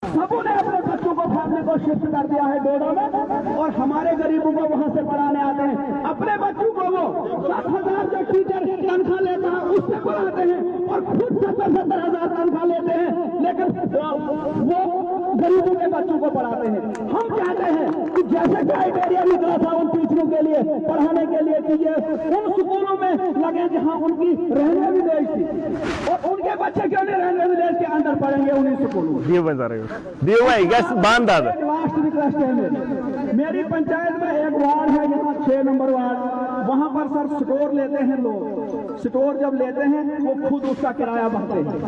सबों ने अपने बच्चों को फाड़ने को शिफ्ट कर दिया है डोडा में, और हमारे गरीबों को वहां से पढ़ाने आते हैं। अपने बच्चों को वो 7,000 जो टीचर तनख्वाह लेता है उससे पढ़ाते हैं, और खुद 70,000 तनख्वाह लेते हैं, लेकिन वो गरीबों के बच्चों को पढ़ाते हैं। हम चाहते हैं कि जैसे क्राइटेरिया निकला था उन टीचरों के लिए पढ़ाने के लिए कि ये उन स्कूलों में लगे जहां उनकी रहने विदेश थी, और उनके बच्चे क्यों नहीं रहने विदेश के अंदर पढ़ेंगे उन्हीं स्कूलों में। दियो भाई गैस बांध दादा। लास्ट रिक्वेस्ट है मेरी पंचायत में एक वार्ड है यहाँ 6 नंबर वार्ड, वहां पर सर स्टोर लेते हैं लोग। स्टोर जब लेते हैं वो खुद उसका किराया भरते हैं।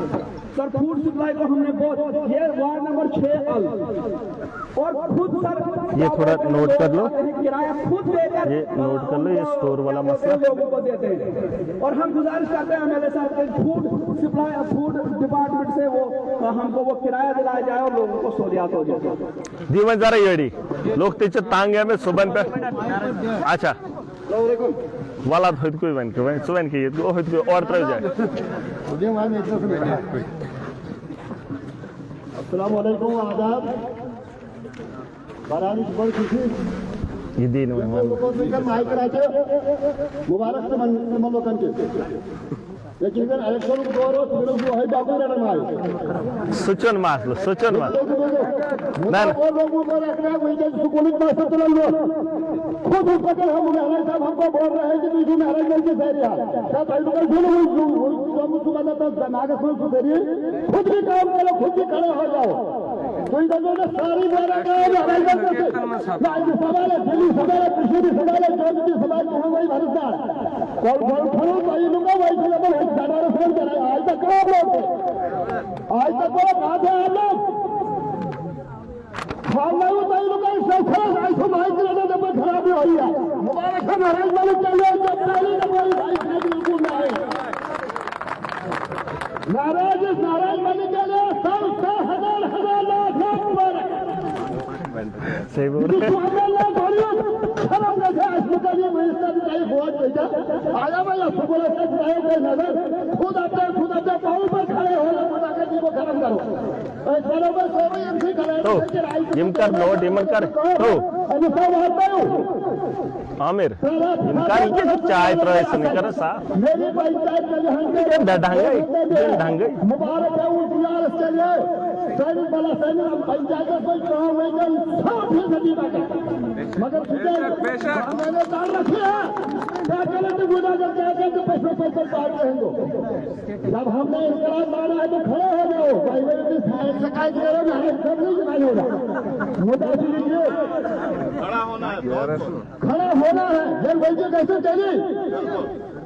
सर फूड सप्लाई को हमने बहुत, ये वार्ड नंबर 6 और खुद सर ये थोड़ा नोट कर लो, किराया खुद देकर ये नोट कर लो, ये स्टोर वाला मसला लोगों को देते हैं। और हम गुजारिश करते हैं मेरे साथ फूड सप्लाई फूड डिपार्टमेंट से वो हमको वो किराया दिलाया जाए और लोगों को सहूलियात हो जाए। दिवस जरा येडी लोग त्याचे तांगे में सुबह पे अच्छा वाला होत कोई बन के सुबह के ये होत कोई और तरह जाए। अस्सलाम वालेकुम आदाब बारानी बड़ी खुशी ये दिन में माहिती करायचे मुबारक लोकां लेकिन इलेक्शन सुचन मासलो सुचन मास खुद हम साहब हमको बोल रहे हैं कि मैनेजमेंट की खुद भी काम करो, खुद भी खड़े हो जाओ। कोई सारी सवाल है, दिल्ली सवाल है, कृषि भी सवाल है, जो भी सवाल वही भरोसा आज तक आज तक वो बात है आप लोग खराबी हुई है। मुबारक है नाराज वाले चलिए जब पहले बिल्कुल ना आए नाराज वाले चले 100,000 लाख मुबारक सही बोल रहे आया भाई नजर खुद अपने पाँव पर खड़े हो जी को खत्म करो। तो इमकर नोट इमकर तो आमिर इमकर ये चाय तरह नहीं कर सा मेरी पंचायत ढंग मुबारक है उस के लिए सैनिक वाला सैनिक पंचायत कोई काम है मगर मैंने दान रखे हैं क्या करें तो गुनाहगार क्या कहते पैसे काट रहे हैं। जब हमने इंकलाब मारा है तो खड़े हो जाओ भाई शिकायत करो ना सब नहीं शिकायत होगा मुद्दा लीजिए खड़ा होना है। जब वैसे कैसे चली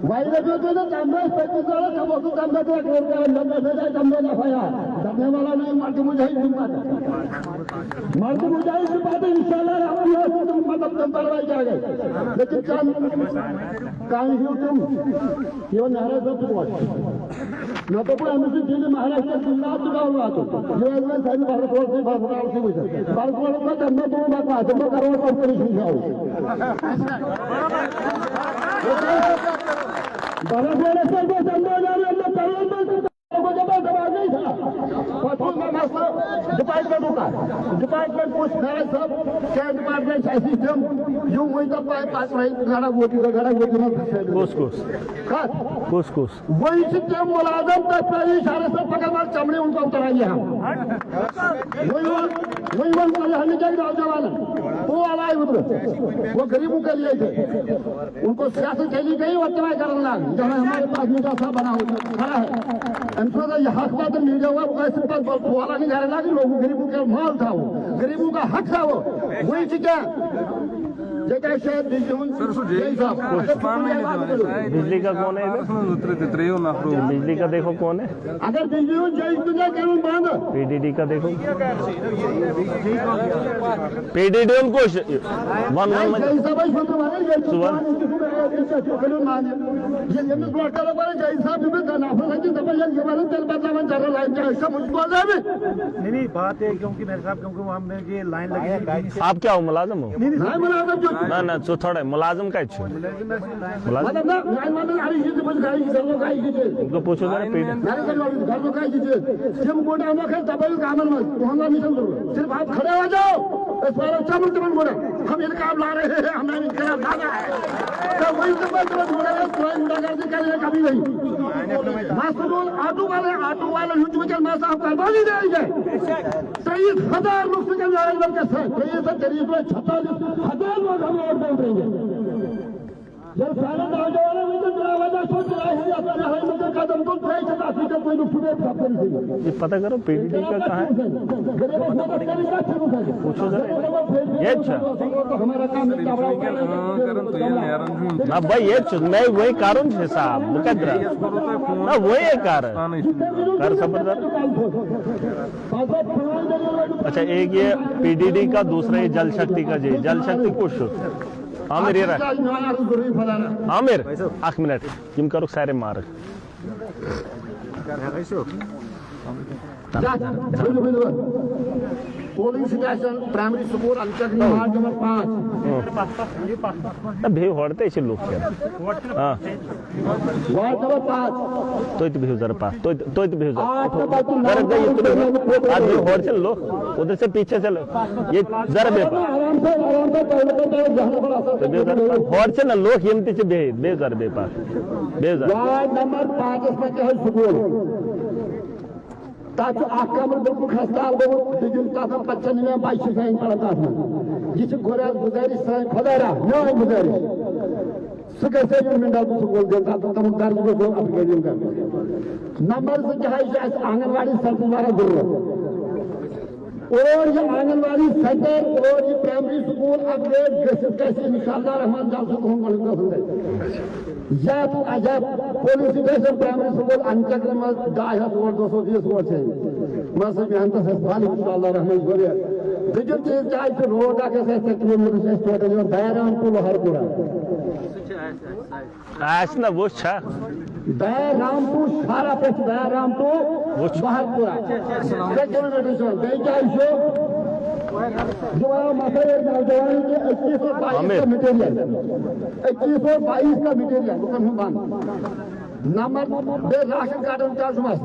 भाई जो तो कांग्रेस 35 वाला कब कांग्रेस दबने वाला नहीं मर्द मुजाहिद की बात इंशाल्लाह मतलब तंत्रवाई जा गए लेकिन तुम केवल नाराज न तो कोई हमें जिले महाराष्ट्र जिल्हा चुका हुआ तो भारत का करना तो बात आते करोड़ कंपनी डिपार्टमेंट कुछ क्या डिपार्टमेंट सिस्टम यूं वही तो घड़ा कुछ वही सिस्टम मुलाजम तक पहले इशारे से पकड़ चमड़े उनको उतराइए हम वही हमें क्या नौजवान वो आला है उधर वो गरीबों के लिए थे उनको सियासत चली गई और क्या करना जहाँ हमारे पास मीडिया सा बना खड़ा है यह हक बात मीडिया हुआ ऐसे पर वाला नहीं जा रहा कि लोगों गरीबों का माल था वो गरीबों का हक था वो वही चीजें बिजली का कौन है बिजली का देखो कौन है अगर बिजली बंद पीडीडी का देखो पीडीडी उनको नहीं बात है क्योंकि मेरे साहब क्योंकि हमने ये लाइन लगी। आप क्या हो मुलाजम हो? मुलाजम जो ना ना सो थोड़ा मुलाजिम का मुलाजिम मतलब ना मैं आई ही तो गाई घर गाई ही उनको पूछो जरा पीट घर को गाई ही हम गोड़ा हम खेल तब कामन में हम नहीं समझ सिर्फ आप खड़े हो जाओ इस बार चमन चमन गोड़ा हम ये काम ला रहे हैं हमें इनका दादा है तो वही तो बात गोड़ा गुंडागर्दी कर ले कभी नहीं मास्टर ऑटो वाले लुट में चल मां साहब करवानी दे जाए 23,000 लोग से कल आए बल्कि से 46,000 लोग हम और बोल रहे हैं जब सारा नौजवान में तो दरवाजा सोच रहा है या अपना है मुझे कदम तो ट्राई चला फिर तो कोई लुट में प्राप्त नहीं ये पता करो पीडीडी का कहां है पूछो जरा ये अच्छा हमारा काम ना भाई ये मैं वही कारण है साहब मुकद्दर ना वही है कारण कर खबरदार। अच्छा एक ये पीडीडी का दूसरा ये जल शक्ति का जी जल शक्ति कुछ आमिर ये आमिर एक मिनट यम करो सारे मार पोलिंग स्टेशन प्राइमरी स्कूल अंचल वार्ड नंबर 5 भे होड़ते ऐसे लोग क्या हां वार्ड नंबर 5 तो भे जरा पास तो भे जरा आज भी होड़ चल लो उधर से पीछे चलो ये जरा बे आराम से जाना पड़ा होड़ चल ना लोग यम तिचे बे जरा बे पास बे जरा वार्ड नंबर 5 में क्या है स्कूल ताकि आकामर बिल्कुल खस्ताल गो दिजुन का 95 में 22 साइन पड़ता था जिस गोरा गुजारिश साइन खदारा न्याय गुजारिश सके से भी मिंडा को बोल देता तो तम दर्द को अपग्रेडिंग कर नंबर से क्या है आंगनवाड़ी सेंटर द्वारा जरूरत और ये आंगनवाड़ी सेंटर और ये प्राइमरी स्कूल अपग्रेड कैसे इंशाल्लाह रहमान जाल को हम बोलेंगे जब अजब पुलिस स्टेशन प्राइमरी स्कूल अंचल में 220 वोट है मसे भी अंत से साल इंशाल्लाह रहमान बोले दिजन चीज चाहे तो रोड आके से किलोमीटर से स्टेट जो दायराम को हर पूरा आज ना वो छा दायराम को सारा पे दायराम को वो बाहर पूरा किलोमीटर से देजा जो मसले नौजवान के 2122 का मटेरियल 2122 का मटेरियल दुकान हम नंबर बे राशन कार्ड का समझ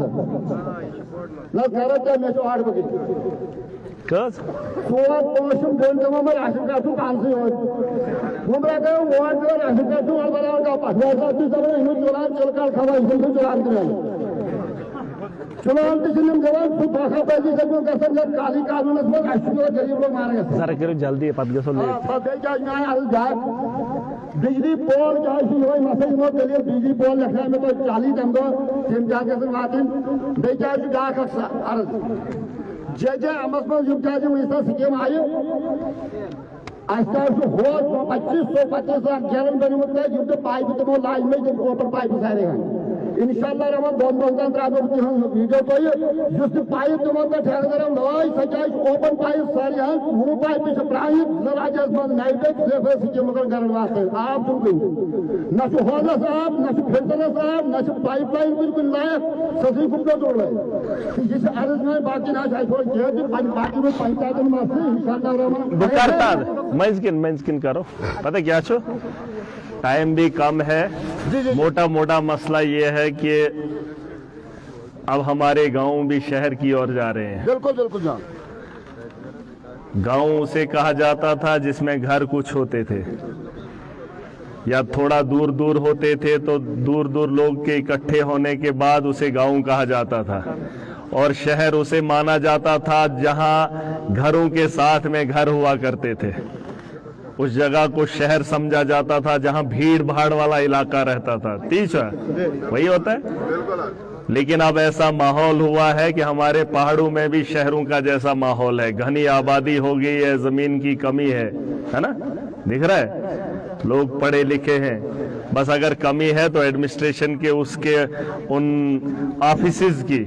ना करत में तो 8 बजे कस सोवा पोषण दोन जमा में राशन कार्ड तो काल से हो हमरा का वार्ड में राशन कार्ड तो बराबर का 5000 की सब इन जोलान चलकर खवा इसे जोलान कर चुनाव जिन जवान तो भाषा पैदी सबको कसम जब काली कानून में राष्ट्रीय गरीब लोग मारे गए जरा करो जल्दी पद गसो ले क्या न्याय आ जाए बिजली पोल जो है वही मैसेज में के लिए बिजली पोल रखने में तो 40 दम दो जिम जाके से बातें बेचा जी गा का अर्ज जे अमस में युग जाजे वैसा स्कीम आए आस्था से हो 2525 गैलन बने होते हैं युद्ध पाइप तो लाइन में जब ऊपर पाइप सारे हैं इंशाल्लाह रवा दोन त्रादो हम वीडियो तो जिस पाइप तो मत ठहर कर नई सजाई ओपन पाइप सारी है वो पाइप से प्राइस राजेश में नाइटेक से के मगर करने वास्ते आप बिल्कुल न तो होला साहब न तो फिल्टर साहब न तो पाइपलाइन बिल्कुल लायक सभी गुप्त जोड़ रहे जिस अर्ज में बाकी ना जाए थोड़ा जे बाकी में पंचायत में इंशाल्लाह रवा करता मंजकिन करो पता क्या छो टाइम भी कम है मोटा मसला ये है कि अब हमारे गांव भी शहर की ओर जा रहे हैं बिल्कुल गांव उसे कहा जाता था जिसमें घर कुछ होते थे या थोड़ा दूर होते थे तो दूर लोग के इकट्ठे होने के बाद उसे गांव कहा जाता था और शहर उसे माना जाता था जहां घरों के साथ में घर हुआ करते थे उस जगह को शहर समझा जाता था जहां भीड़ भाड़ वाला इलाका रहता था तीच वही होता है लेकिन अब ऐसा माहौल हुआ है कि हमारे पहाड़ों में भी शहरों का जैसा माहौल है घनी आबादी हो गई है जमीन की कमी है ना दिख रहा है लोग पढ़े लिखे हैं बस अगर कमी है तो एडमिनिस्ट्रेशन के उसके उन ऑफिसेज की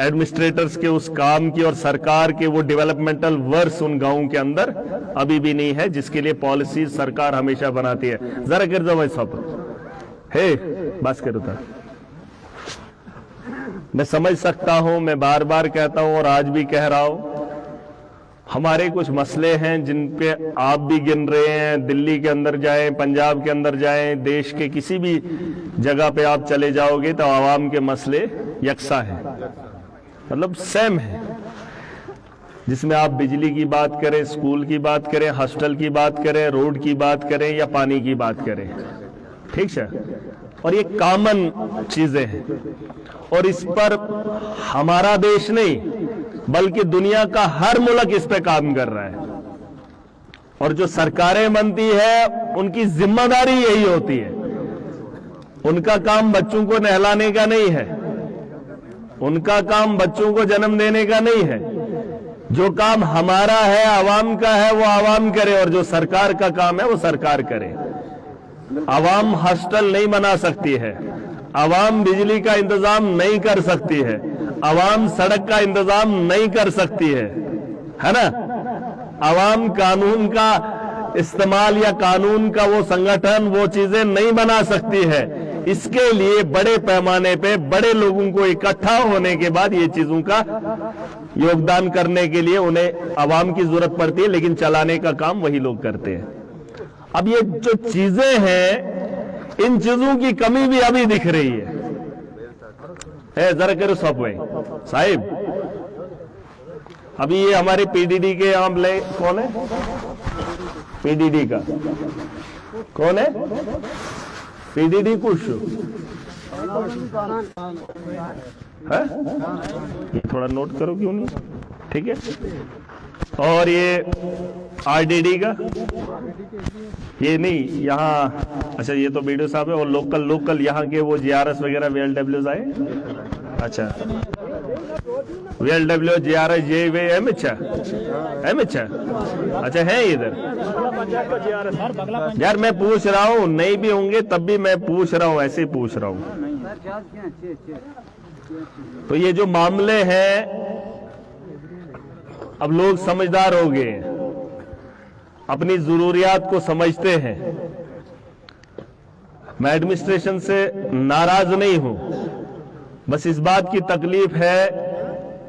एडमिनिस्ट्रेटर्स के उस काम की और सरकार के वो डेवलपमेंटल वर्क्स उन गांवों के अंदर अभी भी नहीं है जिसके लिए पॉलिसीज सरकार हमेशा बनाती है जरा कर दो भाई सब हे बस करो था मैं समझ सकता हूं मैं बार बार कहता हूं और आज भी कह रहा हूं हमारे कुछ मसले हैं जिन पे आप भी गिन रहे हैं। दिल्ली के अंदर जाएं, पंजाब के अंदर जाएं, देश के किसी भी जगह पे आप चले जाओगे तो आवाम के मसले यकसा हैं, मतलब सेम है। जिसमें आप बिजली की बात करें, स्कूल की बात करें, हॉस्टल की बात करें, रोड की बात करें या पानी की बात करें, ठीक है। और ये कॉमन चीजें हैं और इस पर हमारा देश नहीं बल्कि दुनिया का हर मुल्क इस पे काम कर रहा है। और जो सरकारें बनती है उनकी जिम्मेदारी यही होती है। उनका काम बच्चों को नहलाने का नहीं है, उनका काम बच्चों को जन्म देने का नहीं है। जो काम हमारा है, आवाम का है, वो आवाम करे और जो सरकार का काम है वो सरकार करे। आवाम हॉस्टल नहीं बना सकती है, आवाम बिजली का इंतजाम नहीं कर सकती है, आवाम सड़क का इंतजाम नहीं कर सकती है ना। आवाम कानून का इस्तेमाल या कानून का वो संगठन, वो चीजें नहीं बना सकती है। इसके लिए बड़े पैमाने पे बड़े लोगों को इकट्ठा होने के बाद ये चीजों का योगदान करने के लिए उन्हें आवाम की जरूरत पड़ती है, लेकिन चलाने का काम वही लोग करते हैं। अब ये जो चीजें हैं, इन चीजों की कमी भी अभी दिख रही है। जरा करो सॉफ्टवेयर साहिब, अभी ये हमारे पीडीडी के आमले कौन है? पीडीडी का कौन है? पीडीडी कुछ है, ये थोड़ा नोट करो क्यों नहीं, ठीक है। और ये आरडीडी का ये नहीं, यहाँ अच्छा ये तो बीडीओ साहब है। और लोकल यहाँ के वो जीआरएस वगैरह वीएलडब्ल्यूज आए, अच्छा वीएलडब्ल्यू जीआरएस जे वे एम अच्छा अच्छा है इधर। यार मैं पूछ रहा हूँ, नहीं भी होंगे तब भी मैं पूछ रहा हूँ, ऐसे ही पूछ रहा हूँ। तो ये जो मामले हैं, अब लोग समझदार हो गए, अपनी जरूरियात को समझते हैं। मैं एडमिनिस्ट्रेशन से नाराज नहीं हूं, बस इस बात की तकलीफ है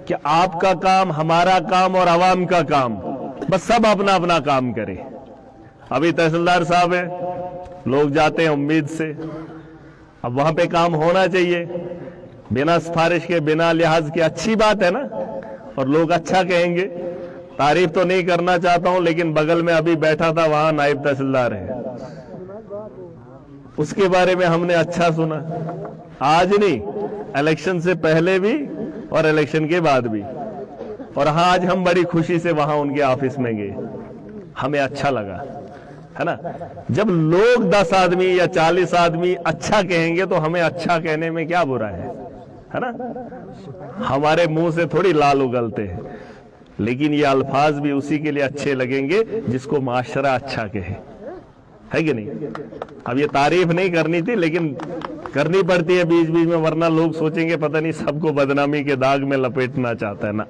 कि आपका काम, हमारा काम और आवाम का काम, बस सब अपना अपना काम करें। अभी तहसीलदार साहब है, लोग जाते हैं उम्मीद से, अब वहां पे काम होना चाहिए बिना सिफारिश के, बिना लिहाज के। अच्छी बात है ना, और लोग अच्छा कहेंगे। तारीफ तो नहीं करना चाहता हूं, लेकिन बगल में अभी बैठा था, वहां नायब तहसीलदार है, उसके बारे में हमने अच्छा सुना। आज नहीं, इलेक्शन से पहले भी और इलेक्शन के बाद भी। और हाँ, आज हम बड़ी खुशी से वहां उनके ऑफिस में गए, हमें अच्छा लगा, है ना। जब लोग 10 आदमी या 40 आदमी अच्छा कहेंगे तो हमें अच्छा कहने में क्या बुरा है ना। हमारे मुंह से थोड़ी लाल उगलते हैं, लेकिन ये अल्फाज भी उसी के लिए अच्छे लगेंगे जिसको माशरा अच्छा कहे, है कि नहीं। अब ये तारीफ नहीं करनी थी, लेकिन करनी पड़ती है बीच बीच में, वरना लोग सोचेंगे पता नहीं सबको बदनामी के दाग में लपेटना चाहता है ना।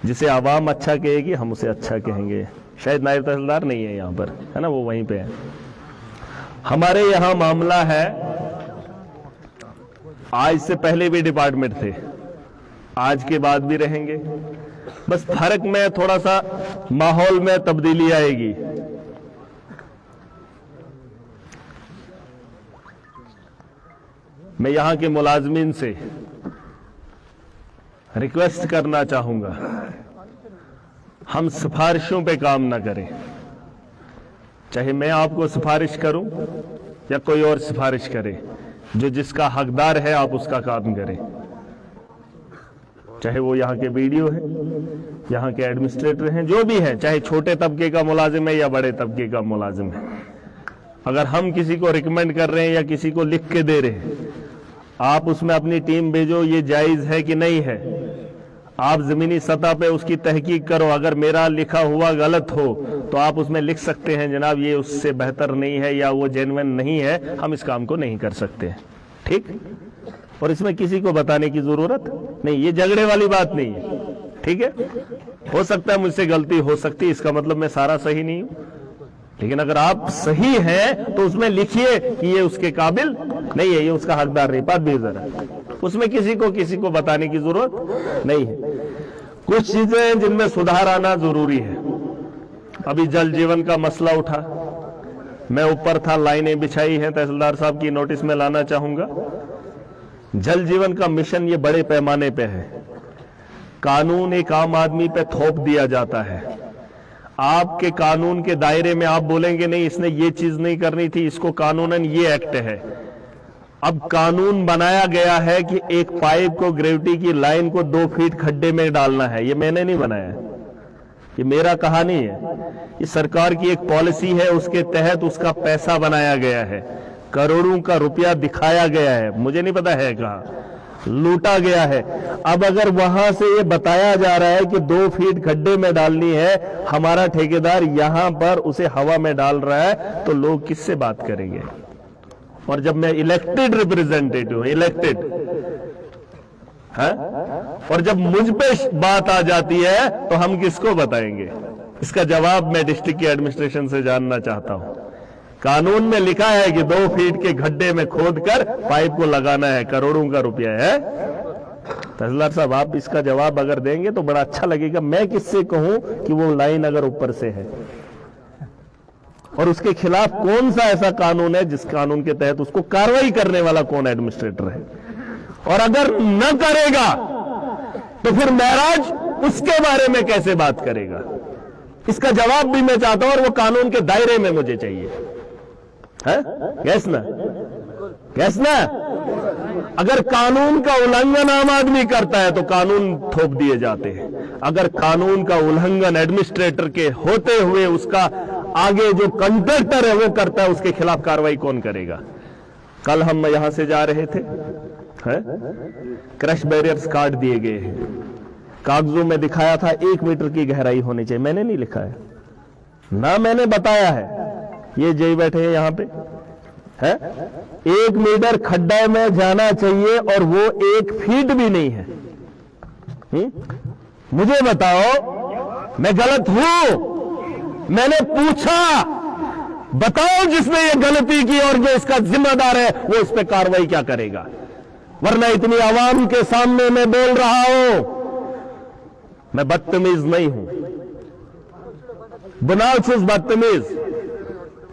जिसे आवाम अच्छा कहेगी हम उसे अच्छा कहेंगे। शायद नायब तहसीलदार नहीं है यहाँ पर, है ना, वो वहीं पे है। हमारे यहाँ मामला है, आज से पहले भी डिपार्टमेंट थे, आज के बाद भी रहेंगे, बस फर्क में थोड़ा सा माहौल में तब्दीली आएगी। मैं यहां के मुलाजमीन से रिक्वेस्ट करना चाहूंगा, हम सिफारिशों पे काम ना करें। चाहे मैं आपको सिफारिश करूं या कोई और सिफारिश करे, जो जिसका हकदार है आप उसका काम करें। चाहे वो यहाँ के बीडीओ हैं, यहाँ के एडमिनिस्ट्रेटर हैं, जो भी हैं, चाहे छोटे तबके का मुलाजिम है या बड़े तबके का मुलाजिम है। अगर हम किसी को रिकमेंड कर रहे हैं या किसी को लिख के दे रहे हैं, आप उसमें अपनी टीम भेजो, ये जायज है कि नहीं है। आप जमीनी सतह पे उसकी तहकीक करो, अगर मेरा लिखा हुआ गलत हो तो आप उसमें लिख सकते हैं जनाब ये उससे बेहतर नहीं है या वो जेन्युइन नहीं है, हम इस काम को नहीं कर सकते, ठीक। और इसमें किसी को बताने की जरूरत नहीं, ये झगड़े वाली बात नहीं है, ठीक है। हो सकता है मुझसे गलती हो सकती है, इसका मतलब मैं सारा सही नहीं हूं, लेकिन अगर आप सही हैं तो उसमें लिखिए कि ये उसके काबिल नहीं है, ये उसका हकदार नहीं। बात भी जरा उसमें किसी को बताने की जरूरत नहीं है। कुछ चीजें हैं जिनमें सुधार आना जरूरी है। अभी जल जीवन का मसला उठा, मैं ऊपर था, लाइनें बिछाई हैं, तहसीलदार साहब की नोटिस में लाना चाहूंगा। जल जीवन का मिशन ये बड़े पैमाने पे है। कानून एक आम आदमी पे थोप दिया जाता है। आपके कानून के दायरे में आप बोलेंगे नहीं इसने ये चीज नहीं करनी थी, इसको कानूनन ये एक्ट है। अब कानून बनाया गया है कि एक पाइप को, ग्रेविटी की लाइन को 2 फीट खड्डे में डालना है। ये मैंने नहीं बनाया है, ये मेरा कहानी है। ये सरकार की एक पॉलिसी है, उसके तहत उसका पैसा बनाया गया है। करोड़ों का रुपया दिखाया गया है, मुझे नहीं पता है कहां, लूटा गया है। अब अगर वहां से ये बताया जा रहा है कि 2 फीट खड्डे में डालनी है, हमारा ठेकेदार यहां पर उसे हवा में डाल रहा है, तो लोग किससे बात करेंगे? और जब मैं इलेक्टेड रिप्रेजेंटेटिव हूं, इलेक्टेड है, और जब मुझ पे बात आ जाती है तो हम किसको बताएंगे? इसका जवाब मैं डिस्ट्रिक्ट की एडमिनिस्ट्रेशन से जानना चाहता हूं। कानून में लिखा है कि 2 फीट के गड्ढे में खोदकर पाइप को लगाना है, करोड़ों का रुपया है। तहसीलदार साहब, आप इसका जवाब अगर देंगे तो बड़ा अच्छा लगेगा। मैं किससे कहूं कि वो लाइन अगर ऊपर से है, और उसके खिलाफ कौन सा ऐसा कानून है जिस कानून के तहत उसको कार्रवाई करने वाला कौन एडमिनिस्ट्रेटर है? और अगर न करेगा तो फिर महराज उसके बारे में कैसे बात करेगा? इसका जवाब भी मैं चाहता हूं, और वो कानून के दायरे में मुझे चाहिए। है गैस ना, गैस ना। अगर कानून का उल्लंघन आम आदमी करता है तो कानून थोप दिए जाते हैं। अगर कानून का उल्लंघन एडमिनिस्ट्रेटर के होते हुए उसका आगे जो कंट्रैक्टर है वो करता है, उसके खिलाफ कार्रवाई कौन करेगा? कल हम यहां से जा रहे थे, क्रश बैरियर्स काट दिए गए हैं। कागजों में दिखाया था 1 मीटर की गहराई होनी चाहिए, मैंने नहीं लिखा है ना, मैंने बताया है। ये जय बैठे हैं यहां पे, है 1 मीटर खड्डा में जाना चाहिए और वो 1 फीट भी नहीं है। मुझे बताओ मैं गलत हूं? मैंने पूछा, बताओ जिसने ये गलती की और जो इसका जिम्मेदार है वो इस पे कार्रवाई क्या करेगा? वरना इतनी आवाम के सामने मैं बोल रहा हूं, मैं बदतमीज नहीं हूं, बनाचुस बदतमीज।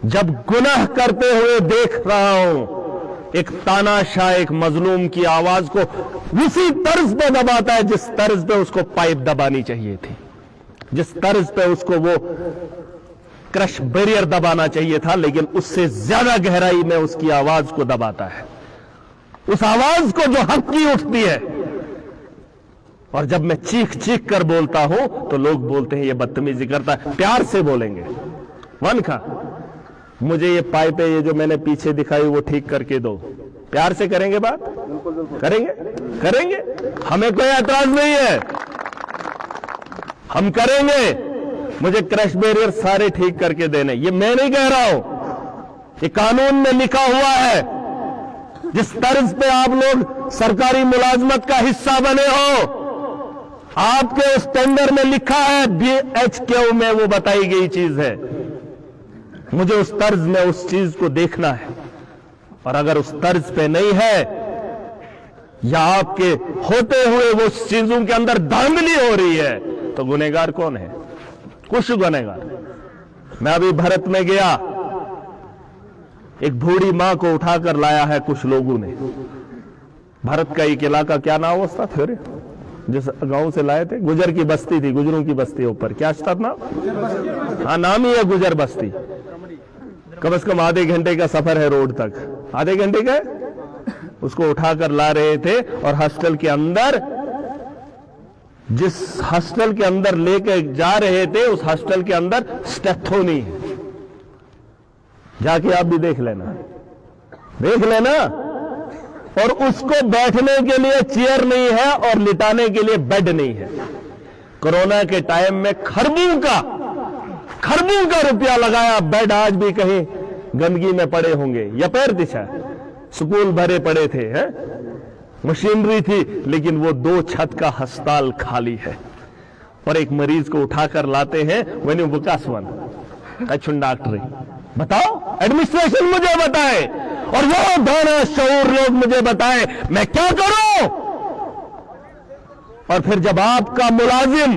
जब गुनाह करते हुए देख रहा हूं, एक तानाशाह, एक मजलूम की आवाज को उसी तर्ज पे दबाता है जिस तर्ज पे उसको पाइप दबानी चाहिए थी, जिस तर्ज पे उसको वो क्रश बैरियर दबाना चाहिए था, लेकिन उससे ज्यादा गहराई में उसकी आवाज को दबाता है, उस आवाज को जो हक की उठती है। और जब मैं चीख चीख कर बोलता हूं तो लोग बोलते हैं ये बदतमीजी करता है। प्यार से बोलेंगे, वन खा मुझे ये पाइपें, ये जो मैंने पीछे दिखाई वो ठीक करके दो, प्यार से करेंगे बात? करेंगे, करेंगे, हमें कोई एतराज नहीं है, हम करेंगे। मुझे क्रश बैरियर सारे ठीक करके देने, ये मैं नहीं कह रहा हूं, ये कानून में लिखा हुआ है। जिस तर्ज पे आप लोग सरकारी मुलाजमत का हिस्सा बने हो, आपके उस टेंडर में लिखा है, BHQ में वो बताई गई चीज है। मुझे उस तर्ज में उस चीज को देखना है, और अगर उस तर्ज पे नहीं है या आपके होते हुए वो चीजों के अंदर धांधली हो रही है, तो गुनहगार कौन है? कुछ गुनहगार। मैं अभी भारत में गया, एक बूढ़ी मां को उठाकर लाया है कुछ लोगों ने। भारत का एक इलाका, क्या नाम उसका थे, जिस गांव से लाए थे, गुजर की बस्ती थी, गुजरों की बस्ती ऊपर, क्या था नाम? हाँ, नाम ही है गुजर बस्ती। कम से कम आधे घंटे का सफर है रोड तक, आधे घंटे का। उसको उठाकर ला रहे थे, और हॉस्टल के अंदर, जिस हॉस्टल के अंदर लेके जा रहे थे, उस हॉस्टल के अंदर स्टेथो नहीं है। जाके आप भी देख लेना, देख लेना। और उसको बैठने के लिए चेयर नहीं है और लिटाने के लिए बेड नहीं है। कोरोना के टाइम में खरबों का रुपया लगाया, बेड आज भी कहीं गंदगी में पड़े होंगे, या पैर दिशा स्कूल भरे पड़े थे, हैं? मशीनरी थी, लेकिन वो 2 छत का अस्पताल खाली है। और एक मरीज को उठाकर लाते हैं, वही बुकासवन अच्छुन डॉक्टरी। बताओ, एडमिनिस्ट्रेशन मुझे बताए, और वो दाना शऊर लोग मुझे बताएं मैं क्या करूं। और फिर जब आपका मुलाजिम,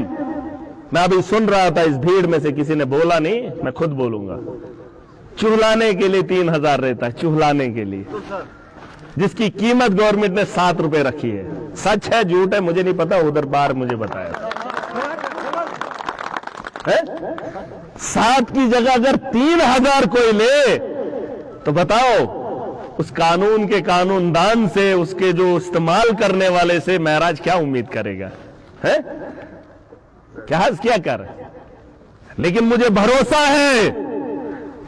मैं अभी सुन रहा था इस भीड़ में से किसी ने बोला नहीं, मैं खुद बोलूंगा, चुहलाने के लिए 3000 रहता है, चुहलाने के लिए, जिसकी कीमत गवर्नमेंट ने 7 रुपए रखी है। सच है झूठ है मुझे नहीं पता, उधर बाहर मुझे बताया है? 7 की जगह अगर 3000 कोई ले तो बताओ उस कानून के कानूनदान से, उसके जो इस्तेमाल करने वाले से महराज क्या उम्मीद करेगा? है क्या कर? लेकिन मुझे भरोसा है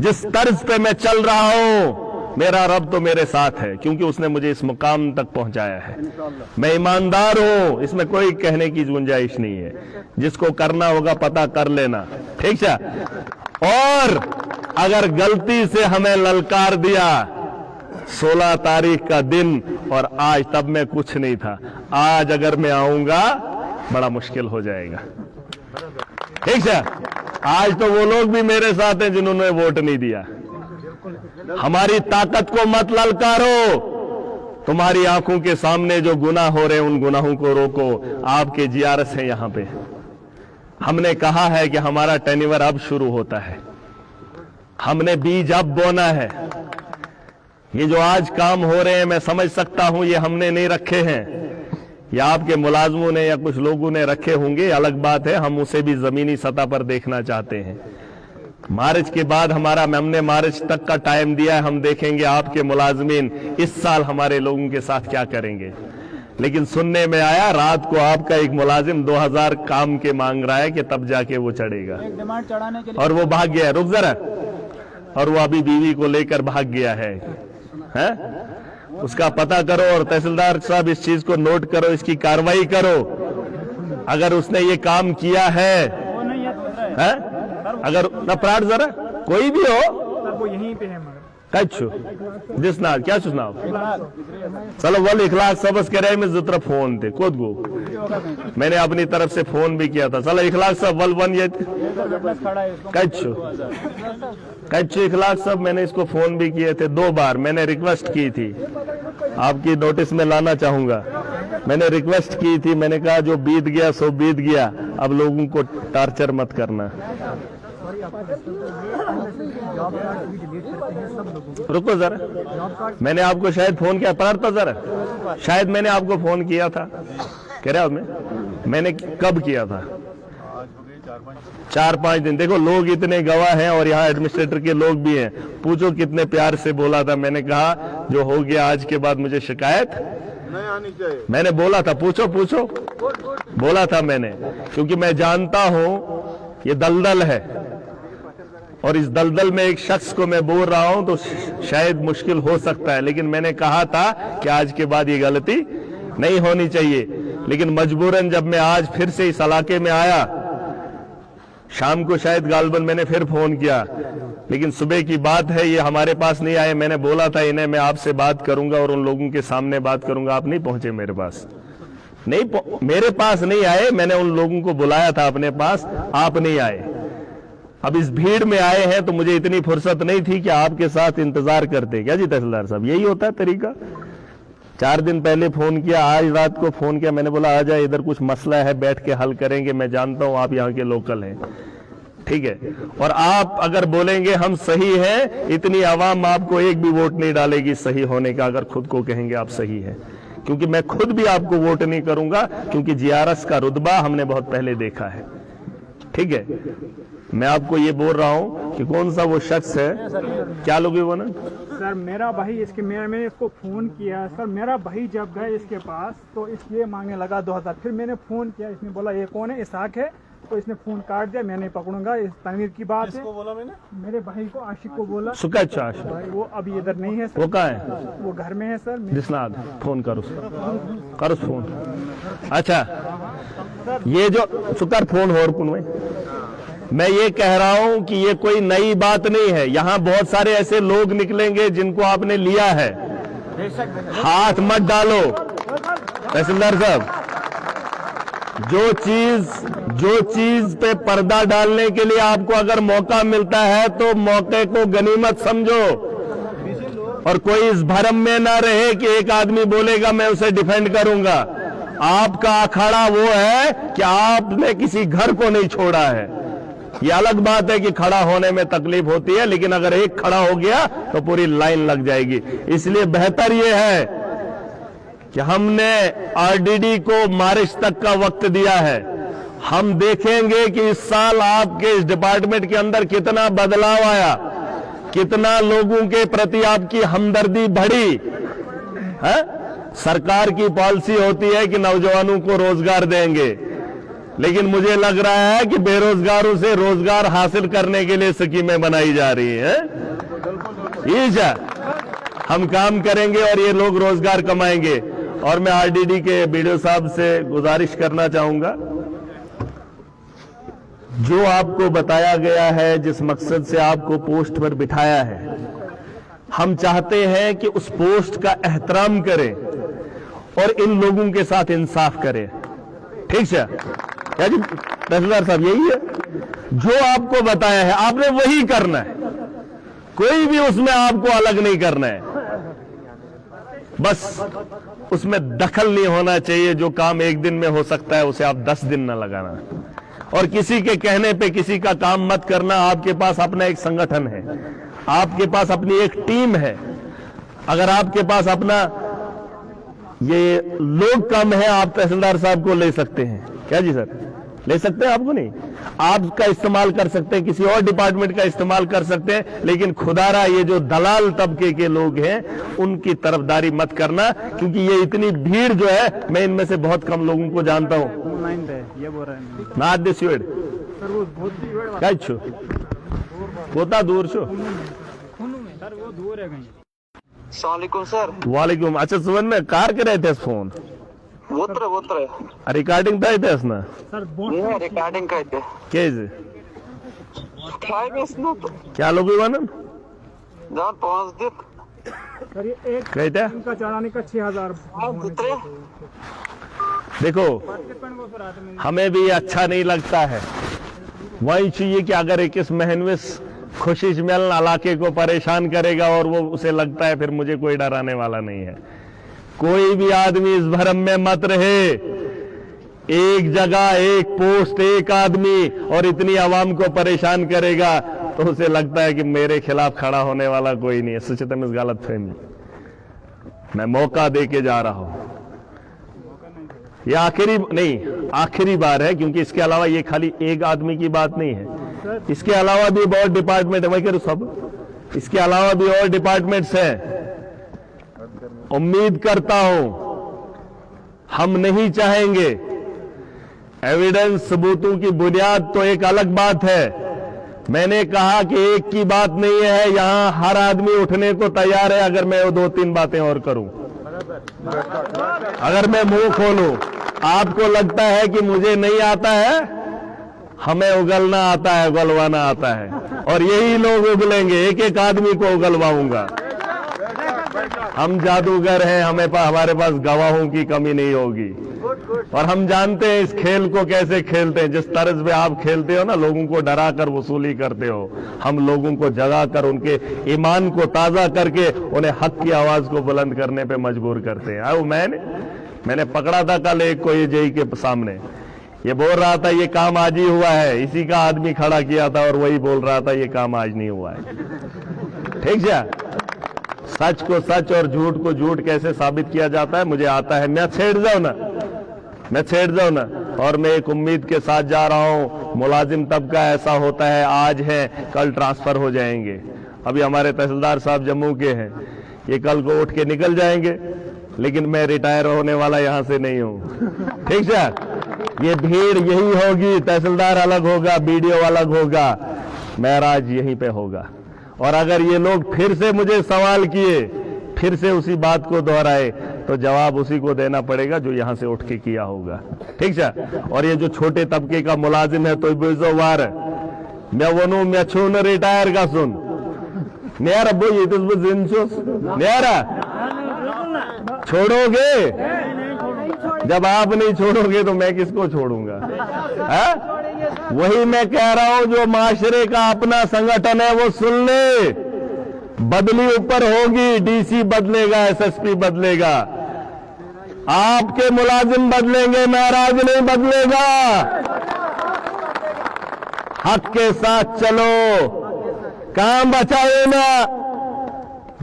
जिस तर्ज पे मैं चल रहा हूं, मेरा रब तो मेरे साथ है, क्योंकि उसने मुझे इस मुकाम तक पहुंचाया है। मैं ईमानदार हूं, इसमें कोई कहने की गुंजाइश नहीं है। जिसको करना होगा पता कर लेना, ठीक है? और अगर गलती से हमें ललकार दिया 16 तारीख का दिन और आज, तब मैं कुछ नहीं था, आज अगर मैं आऊंगा बड़ा मुश्किल हो जाएगा, ठीक है? आज तो वो लोग भी मेरे साथ हैं जिन्होंने वोट नहीं दिया। हमारी ताकत को मत ललकारो, तुम्हारी आंखों के सामने जो गुनाह हो रहे हैं उन गुनाहों को रोको। आपके जीआरएस हैं यहां पे, हमने कहा है कि हमारा टेन्योर अब शुरू होता है, हमने बीज अब बोना है। ये जो आज काम हो रहे हैं मैं समझ सकता हूं ये हमने नहीं रखे हैं, या आपके मुलाजमों ने या कुछ लोगों ने रखे होंगे, अलग बात है, हम उसे भी जमीनी सतह पर देखना चाहते हैं। मार्च के बाद हमने मार्च तक का टाइम दिया है, हम देखेंगे आपके मुलाजमीन इस साल हमारे लोगों के साथ क्या करेंगे। लेकिन सुनने में आया रात को आपका एक मुलाजिम 2000 काम के मांग रहा है कि तब जाके वो चढ़ेगा, डिमांड चढ़ाने के लिए, और वो भाग गया, रुक जरा, और वो अभी बीवी को लेकर भाग गया है? उसका पता करो और तहसीलदार साहब इस चीज को नोट करो, इसकी कार्रवाई करो। अगर उसने ये काम किया है, अगर न प्राण जरा कोई भी हो, वो यहीं पे है, मगर जिस ना क्या सुनाओ चलो वल इखलास सबस करे में जितना फोन थे खुद गो, मैंने अपनी तरफ से फोन भी किया था। चलो इखलास सब वल बन ये कच्चू इखलास सब, मैंने इसको फोन भी किए थे 2 बार, मैंने रिक्वेस्ट की थी, आपकी नोटिस में लाना चाहूंगा, मैंने रिक्वेस्ट की थी, मैंने कहा जो बीत गया सो बीत गया, अब लोगों को टार्चर मत करना। रुको जरा, मैंने आपको शायद फोन किया, पढ़ता जरा, शायद मैंने आपको फोन किया था, कह रहा मैंने कब किया था? 4-5 दिन। देखो लोग इतने गवाह हैं और यहाँ एडमिनिस्ट्रेटर के लोग भी हैं, पूछो कितने प्यार से बोला था। मैंने कहा जो हो गया आज के बाद मुझे शिकायत नहीं आनी चाहिए, मैंने बोला था, पूछो बोला था मैंने, क्योंकि मैं जानता हूं ये दलदल है और इस दलदल में एक शख्स को मैं बोल रहा हूं तो शायद मुश्किल हो सकता है, लेकिन मैंने कहा था कि आज के बाद ये गलती नहीं होनी चाहिए। लेकिन मजबूरन जब मैं आज फिर से इस इलाके में आया, शाम को शायद गालबन मैंने फिर फोन किया, लेकिन सुबह की बात है ये हमारे पास नहीं आए। मैंने बोला था इन्हें मैं आपसे बात करूंगा और उन लोगों के सामने बात करूंगा, आप नहीं पहुंचे मेरे पास, मेरे पास नहीं आए। मैंने उन लोगों को बुलाया था अपने पास, आप नहीं आए। अब इस भीड़ में आए हैं तो मुझे इतनी फुर्सत नहीं थी कि आपके साथ इंतजार करते। क्या जी तहसीलदार साहब, यही होता है तरीका। 4 दिन पहले फोन किया, आज रात को फोन किया, मैंने बोला आ जाए, इधर कुछ मसला है, बैठ के हल करेंगे। मैं जानता हूं आप यहाँ के लोकल हैं, ठीक है, और आप अगर बोलेंगे हम सही हैं, इतनी आवाम आपको एक भी वोट नहीं डालेगी सही होने का, अगर खुद को कहेंगे आप सही हैं। क्योंकि मैं खुद भी आपको वोट नहीं करूंगा, क्योंकि जीआरएस का रुतबा हमने बहुत पहले देखा है, ठीक है। मैं आपको ये बोल रहा हूं कि कौन सा वो शख्स है, क्या लोगे वो ना सर, मेरा भाई इसके, मैंने इसको फोन किया सर, मेरा भाई जब गए इसके पास तो इसलिए मांगने लगा 2000, फिर मैंने फोन किया, इसने बोला ये कौन है, इसाक है, तो इसने फोन काट दिया, मैं नहीं पकड़ूंगा, इस तनवीर की बात है। बोला मैंने मेरे भाई को, आशिक को बोला, भाई वो अभी इधर नहीं है सर, वो कहाँ है? वो घर में है सर। जिसनाद फोन करो फोन। अच्छा ये जो सुकर फोन हो भाई, मैं ये कह रहा हूं कि ये कोई नई बात नहीं है। यहां बहुत सारे ऐसे लोग निकलेंगे जिनको आपने लिया है, हाथ मत डालो तहसीलदार साहब। जो चीज पे पर्दा डालने के लिए आपको अगर मौका मिलता है तो मौके को गनीमत समझो, और कोई इस भरम में ना रहे कि एक आदमी बोलेगा मैं उसे डिफेंड करूंगा। आपका अखाड़ा वो है कि आपने किसी घर को नहीं छोड़ा है। ये अलग बात है कि खड़ा होने में तकलीफ होती है, लेकिन अगर एक खड़ा हो गया तो पूरी लाइन लग जाएगी। इसलिए बेहतर ये है कि हमने आरडीडी को मार्च तक का वक्त दिया है। हम देखेंगे कि इस साल आपके इस डिपार्टमेंट के अंदर कितना बदलाव आया, कितना लोगों के प्रति आपकी हमदर्दी बढ़ी है। सरकार की पॉलिसी होती है कि नौजवानों को रोजगार देंगे, लेकिन मुझे लग रहा है कि बेरोजगारों से रोजगार हासिल करने के लिए स्कीमें बनाई जा रही हैं। ये हम काम करेंगे और ये लोग रोजगार कमाएंगे। और मैं आरडीडी के बीडीओ साहब से गुजारिश करना चाहूंगा, जो आपको बताया गया है, जिस मकसद से आपको पोस्ट पर बिठाया है, हम चाहते हैं कि उस पोस्ट का एहतराम करें और इन लोगों के साथ इंसाफ करें। ठीक है क्या जी तहसीलदार साहब? यही है जो आपको बताया है, आपने वही करना है। कोई भी उसमें आपको अलग नहीं करना है, बस उसमें दखल नहीं होना चाहिए। जो काम एक दिन में हो सकता है उसे आप 10 दिन ना लगाना, और किसी के कहने पे किसी का काम मत करना। आपके पास अपना एक संगठन है, आपके पास अपनी एक टीम है। अगर आपके पास अपना ये लोग कम है, आप तहसीलदार साहब को ले सकते हैं। क्या जी सर? ले सकते हैं? आपको नहीं, आपका इस्तेमाल कर सकते हैं, किसी और डिपार्टमेंट का इस्तेमाल कर सकते हैं, लेकिन खुदारा ये जो दलाल तबके के लोग हैं उनकी तरफदारी मत करना, क्योंकि ये इतनी भीड़ जो है, मैं इनमें से बहुत कम लोगों को जानता हूं। ये बोल रहे हैं ना दिस वेड सर, वो बहुत ही क्या छो होता दूर छो। सर वो दूर है कहीं। सलामकुम सर। वालेकुम। अच्छा सुबह में कार के रहे थे फोन वोत्र रिकॉर्डिंग था इतिहास ना सर ये रिकॉर्डिंग करते केज काय बेस ना तो क्या लोग बनन जान 5 दिन सर, ये एक कहते इनका चढ़ाने का 6000 उतरे देखो, हमें भी अच्छा नहीं लगता है। वही चाहिए कि अगर 21 महीने खुशी मिल इलाके को परेशान करेगा और वो उसे लगता है, फिर मुझे कोई डराने वाला नहीं है। कोई भी आदमी इस भरम में मत रहे, एक जगह एक पोस्ट एक आदमी और इतनी आवाम को परेशान करेगा तो उसे लगता है कि मेरे खिलाफ खड़ा होने वाला कोई नहीं है। सचेतन इस गलत फहमी, मैं मौका दे के जा रहा हूं। ये आखिरी बार है, क्योंकि इसके अलावा ये खाली एक आदमी की बात नहीं है। इसके अलावा भी बहुत डिपार्टमेंट है, मैं कह रहा हूं सब, इसके अलावा भी और डिपार्टमेंट्स हैं। उम्मीद करता हूं, हम नहीं चाहेंगे, एविडेंस सबूतों की बुनियाद तो एक अलग बात है। मैंने कहा कि एक की बात नहीं है, यहां हर आदमी उठने को तैयार है अगर मैं 2-3 बातें और करूं। अगर मैं मुंह खोलूं, आपको लगता है कि मुझे नहीं आता है, हमें उगलना आता है, उगलवाना आता है, और यही लोग उगलेंगे। एक एक आदमी को उगलवाऊंगा। हम जादूगर हैं, हमारे पास गवाहों की कमी नहीं होगी, और हम जानते हैं इस खेल को कैसे खेलते हैं। जिस तरह से आप खेलते हो ना, लोगों को डरा कर वसूली करते हो, हम लोगों को जगा कर उनके ईमान को ताजा करके उन्हें हक की आवाज को बुलंद करने पे मजबूर करते हैं। अब मैंने पकड़ा था कल एक को, ये जेई के सामने, ये बोल रहा था ये काम आज ही हुआ है, इसी का आदमी खड़ा किया था और वही बोल रहा था ये काम आज नहीं हुआ है। ठीक है, सच को सच और झूठ को झूठ कैसे साबित किया जाता है मुझे आता है। मैं छेड़ जाऊं ना, और मैं एक उम्मीद के साथ जा रहा हूं। मुलाजिम तबका ऐसा होता है, आज है कल ट्रांसफर हो जाएंगे। अभी हमारे तहसीलदार साहब जम्मू के हैं, ये कल को उठ के निकल जाएंगे, लेकिन मैं रिटायर होने वाला यहां से नहीं हूं। ठीक है, ये भीड़ यही होगी, तहसीलदार अलग होगा, बीडीओ अलग होगा, महराज यहीं पे होगा। और अगर ये लोग फिर से मुझे सवाल किए, फिर से उसी बात को दोहराए, तो जवाब उसी को देना पड़ेगा जो यहां से उठ के किया होगा। ठीक है, और ये जो छोटे तबके का मुलाजिम है तो बेजोवार मैं वनु मैं छू न रिटायर का सुन नेर अब्बू ये तो नेरा छोड़ोगे, जब आप नहीं छोड़ोगे तो मैं किसको छोड़ूंगा? है? वही मैं कह रहा हूं, जो माशरे का अपना संगठन है वो सुन ले, बदली ऊपर होगी, डीसी बदलेगा, एसएसपी बदलेगा, आपके मुलाजिम बदलेंगे, महराज नहीं बदलेगा। हक के साथ चलो, काम बचाओ ना।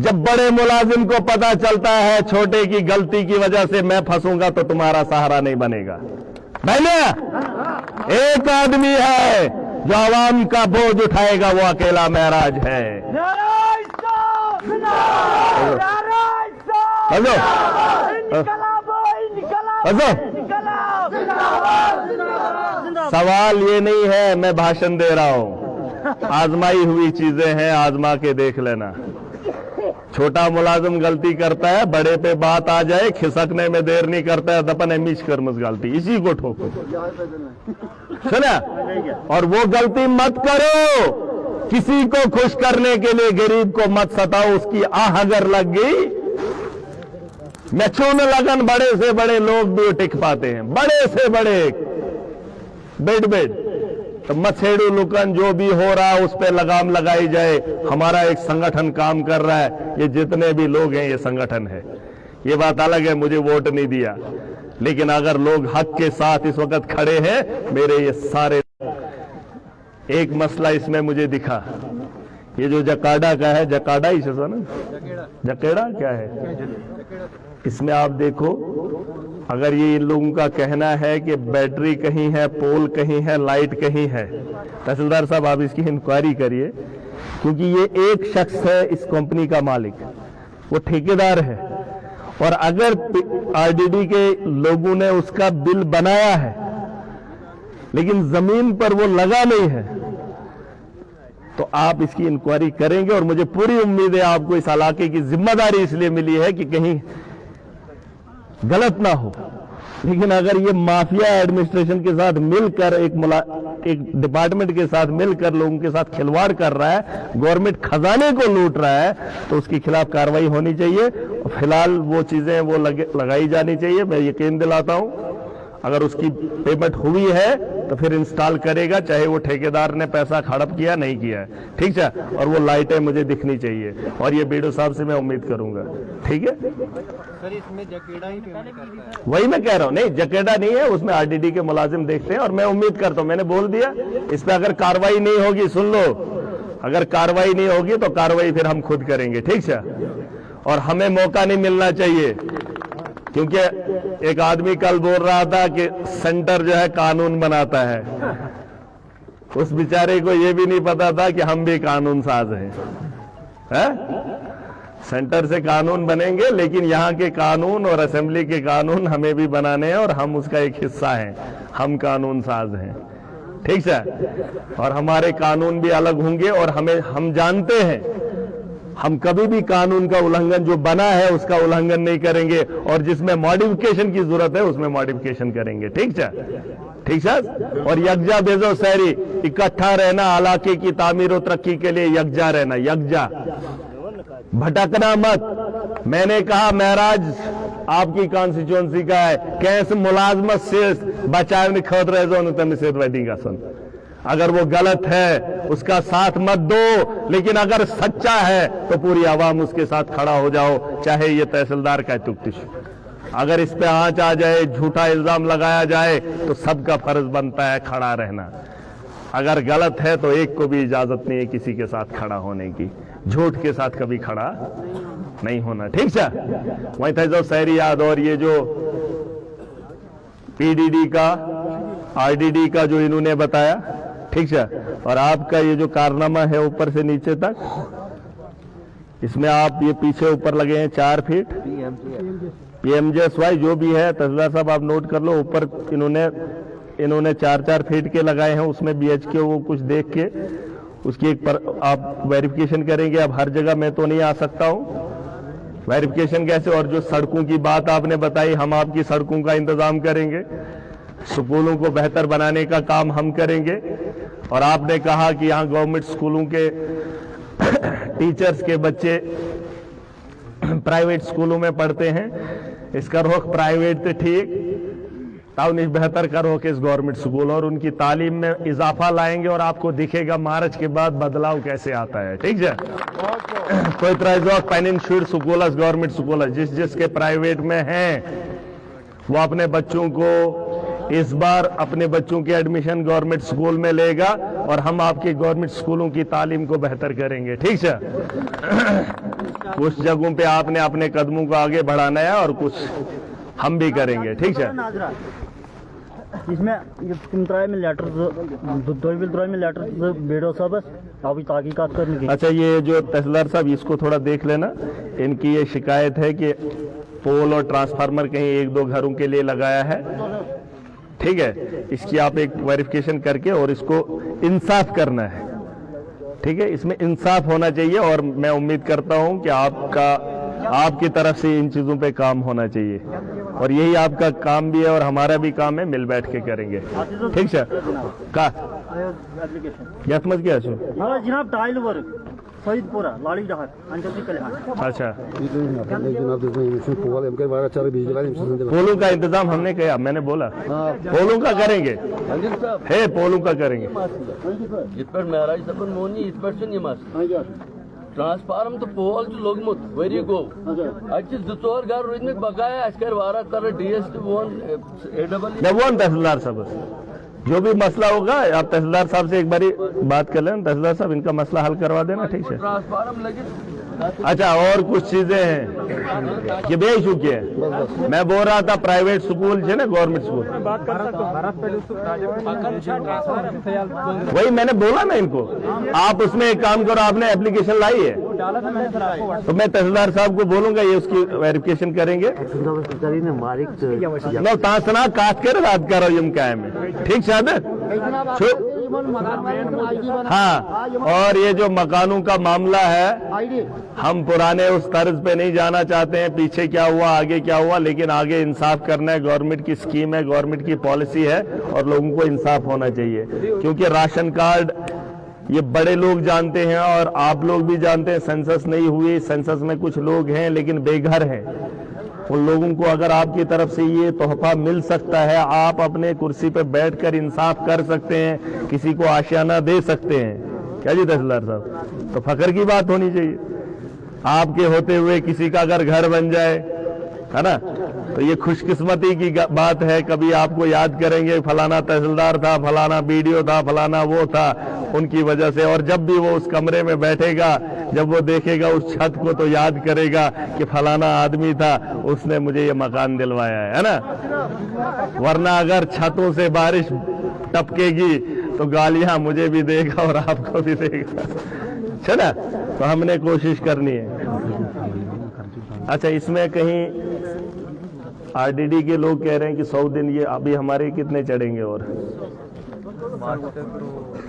जब बड़े मुलाजिम को पता चलता है छोटे की गलती की वजह से मैं फंसूंगा तो तुम्हारा सहारा नहीं बनेगा। पहले एक आदमी है जो आवाम का बोझ उठाएगा, वो अकेला महराज है। सवाल ये नहीं है मैं भाषण दे रहा हूं, आजमाई हुई चीजें हैं, आजमा के देख लेना। छोटा मुलाजिम गलती करता है, बड़े पे बात आ जाए खिसकने में देर नहीं करता है, दपन एमिश करमस गलती, इसी को ठोको। सुना? और वो गलती मत करो। किसी को खुश करने के लिए गरीब को मत सताओ, उसकी आह अगर लग गई, मैं चून लगन बड़े से बड़े लोग भी टिक पाते हैं, बड़े से बड़े बेड तो मछेड़ू लुकन जो भी हो रहा है उस पर लगाम लगाई जाए। हमारा एक संगठन काम कर रहा है, ये जितने भी लोग हैं ये संगठन है। ये बात अलग है मुझे वोट नहीं दिया, लेकिन अगर लोग हक के साथ इस वक्त खड़े हैं, मेरे ये सारे। एक मसला इसमें मुझे दिखा, ये जो जकाडा का है, जकाडा ही से ना, जकेड़ा क्या है, इसमें आप देखो, अगर ये इन लोगों का कहना है कि बैटरी कहीं है, पोल कहीं है, लाइट कहीं है, तहसीलदार साहब आप इसकी इंक्वायरी करिए, क्योंकि ये एक शख्स है इस कंपनी का मालिक, वो ठेकेदार है, और अगर आरडीडी के लोगों ने उसका बिल बनाया है लेकिन जमीन पर वो लगा नहीं है, तो आप इसकी इंक्वायरी करेंगे। और मुझे पूरी उम्मीद है आपको इस इलाके की जिम्मेदारी इसलिए मिली है कि कहीं गलत ना हो। लेकिन अगर ये माफिया एडमिनिस्ट्रेशन के साथ मिलकर एक डिपार्टमेंट के साथ मिलकर लोगों के साथ खिलवाड़ कर रहा है, गवर्नमेंट खजाने को लूट रहा है, तो उसके खिलाफ कार्रवाई होनी चाहिए। फिलहाल वो चीजें वो लगाई जानी चाहिए। मैं यकीन दिलाता हूं अगर उसकी पेमेंट हुई है तो फिर इंस्टॉल करेगा, चाहे वो ठेकेदार ने पैसा हड़प किया नहीं किया है, ठीक है। और वो लाइटें मुझे दिखनी चाहिए, और ये बीडो साहब से मैं उम्मीद करूंगा, ठीक है। सर इसमें जकेड़ा ही वही मैं कह रहा हूं, नहीं जकेड़ा नहीं है, उसमें आरडीडी के मुलाजिम देखते हैं, और मैं उम्मीद करता हूं, मैंने बोल दिया इस पर अगर कार्रवाई नहीं होगी, सुन लो, अगर कार्रवाई नहीं होगी तो कार्रवाई फिर हम खुद करेंगे, ठीक है। और हमें मौका नहीं मिलना चाहिए, क्योंकि एक आदमी कल बोल रहा था कि सेंटर जो है कानून बनाता है, उस बेचारे को यह भी नहीं पता था कि हम भी कानून साज हैं, सेंटर से कानून बनेंगे, लेकिन यहाँ के कानून और असेंबली के कानून हमें भी बनाने हैं, और हम उसका एक हिस्सा हैं, हम कानून साज हैं, ठीक है। और हमारे कानून भी अलग होंगे, और हम जानते हैं हम कभी भी कानून का उल्लंघन जो बना है उसका उल्लंघन नहीं करेंगे, और जिसमें मॉडिफिकेशन की जरूरत है उसमें मॉडिफिकेशन करेंगे, ठीक है, ठीक है। और यकजा बेजो शहरी इकट्ठा रहना, इलाके की तामीर और तरक्की के लिए यकजा रहना, यकजा भटकना मत। मैंने कहा महराज आपकी कॉन्स्टिट्यूंसी का है, कैसे मुलाजमत से बचाने खोद रहे जो तमिल से वेडिंग सुन, अगर वो गलत है उसका साथ मत दो, लेकिन अगर सच्चा है तो पूरी आवाम उसके साथ खड़ा हो जाओ, चाहे ये तहसीलदार का तुक्तिश। अगर इस पे आंच आ जाए, झूठा इल्जाम लगाया जाए, तो सबका फर्ज बनता है खड़ा रहना। अगर गलत है तो एक को भी इजाजत नहीं है किसी के साथ खड़ा होने की, झूठ के साथ कभी खड़ा नहीं होना, ठीक है। वहीं था जो शहरी याद, और ये जो पीडीडी का आरडीडी का जो इन्होंने बताया, ठीक है। और आपका ये जो कारनामा है ऊपर से नीचे तक, इसमें आप ये पीछे ऊपर लगे हैं 4 फीट PMJSY जो भी है, तहसीलदार साहब आप नोट कर लो, ऊपर इन्होंने 4-4 फीट के लगाए हैं, उसमें BHK वो कुछ देख के उसकी आप वेरिफिकेशन करेंगे। अब हर जगह मैं तो नहीं आ सकता हूं, वेरिफिकेशन कैसे। और जो सड़कों की बात आपने बताई, हम आपकी सड़कों का इंतजाम करेंगे, स्कूलों को बेहतर बनाने का काम हम करेंगे। और आपने कहा कि यहाँ गवर्नमेंट स्कूलों के टीचर्स के बच्चे प्राइवेट स्कूलों में पढ़ते हैं, इसका रुख प्राइवेट तो ठीक, ताउन बेहतर का रुख इस गवर्नमेंट स्कूल, और उनकी तालीम में इजाफा लाएंगे, और आपको दिखेगा मार्च के बाद बदलाव कैसे आता है, ठीक है। कोई प्राइवेट स्कूल गवर्नमेंट स्कूल जिस जिसके प्राइवेट में हैं, वो अपने बच्चों को इस बार अपने बच्चों के एडमिशन गवर्नमेंट स्कूल में लेगा और हम आपके गवर्नमेंट स्कूलों की तालीम को बेहतर करेंगे। ठीक है, कुछ जगहों पे आपने अपने कदमों को आगे बढ़ाना है और कुछ हम भी करेंगे। ठीक है, इसमें में लेटर में लेटर बेडो साहब अभी तहकीकात करने की। अच्छा, ये जो तहसीलदार साहब इसको थोड़ा देख लेना, इनकी ये शिकायत है कि पोल और ट्रांसफार्मर कहीं एक दो घरों के लिए लगाया है। ठीक है, इसकी आप एक वेरिफिकेशन करके और इसको इंसाफ करना है। ठीक है, इसमें इंसाफ होना चाहिए और मैं उम्मीद करता हूं कि आपकी तरफ से इन चीजों पे काम होना चाहिए और यही आपका काम भी है और हमारा भी काम है, मिल बैठ के करेंगे। ठीक है, का यथ मत क्या छो जनाब टाइल वर्क सईदपुरा लाड़ी जहाज अंचल की कल्याण। अच्छा, पोलों का इंतजाम हमने किया, मैंने बोला पोलों का करेंगे, है पोलों का करेंगे। ट्रांसफार्म तो पोल लोगमुत वरी गो अोर घर रोदमित बकाया अस कर वारा कर DST मैं वो तहसीलदार साहब जो भी मसला होगा आप तहसीलदार साहब से एक बारी बात कर लेना। तहसीलदार साहब इनका मसला हल करवा देना। ठीक है, ट्रांसफार्म लगे। अच्छा, और कुछ चीजें हैं कि बेचुके हैं। मैं बोल रहा था प्राइवेट स्कूल है ना, गवर्नमेंट स्कूल वही मैंने बोला ना इनको, आप उसमें एक काम करो, आपने एप्लीकेशन लाई है तो मैं तहसीलदार साहब को बोलूंगा, ये उसकी वेरिफिकेशन करेंगे। तासना काट कर बात करो यम कायम है। ठीक शायद हाँ, और ये जो मकानों का मामला है, हम पुराने उस तर्ज पे नहीं जाना चाहते हैं, पीछे क्या हुआ आगे क्या हुआ, लेकिन आगे इंसाफ करना है। गवर्नमेंट की स्कीम है, गवर्नमेंट की पॉलिसी है और लोगों को इंसाफ होना चाहिए। क्योंकि राशन कार्ड ये बड़े लोग जानते हैं और आप लोग भी जानते हैं, सेंसस नहीं हुई, सेंसस में कुछ लोग हैं लेकिन बेघर हैं। उन लोगों को अगर आपकी तरफ से ये तोहफा मिल सकता है, आप अपने कुर्सी पे बैठकर इंसाफ कर सकते हैं, किसी को आशियाना दे सकते हैं। क्या जी तहसीलदार साहब, तो फख्र की बात होनी चाहिए। आपके होते हुए किसी का अगर घर बन जाए, है ना, तो ये खुशकिस्मती की बात है। कभी आपको याद करेंगे, फलाना तहसीलदार था, फलाना BDO था, फलाना वो था, उनकी वजह से। और जब भी वो उस कमरे में बैठेगा, जब वो देखेगा उस छत को, तो याद करेगा कि फलाना आदमी था, उसने मुझे ये मकान दिलवाया है ना। वरना अगर छतों से बारिश टपकेगी तो गालियां मुझे भी देगा और आपको भी देगा, चला। तो हमने कोशिश करनी है। अच्छा, इसमें कहीं RDD के लोग कह रहे हैं कि 100 दिन, ये अभी हमारे कितने चढ़ेंगे और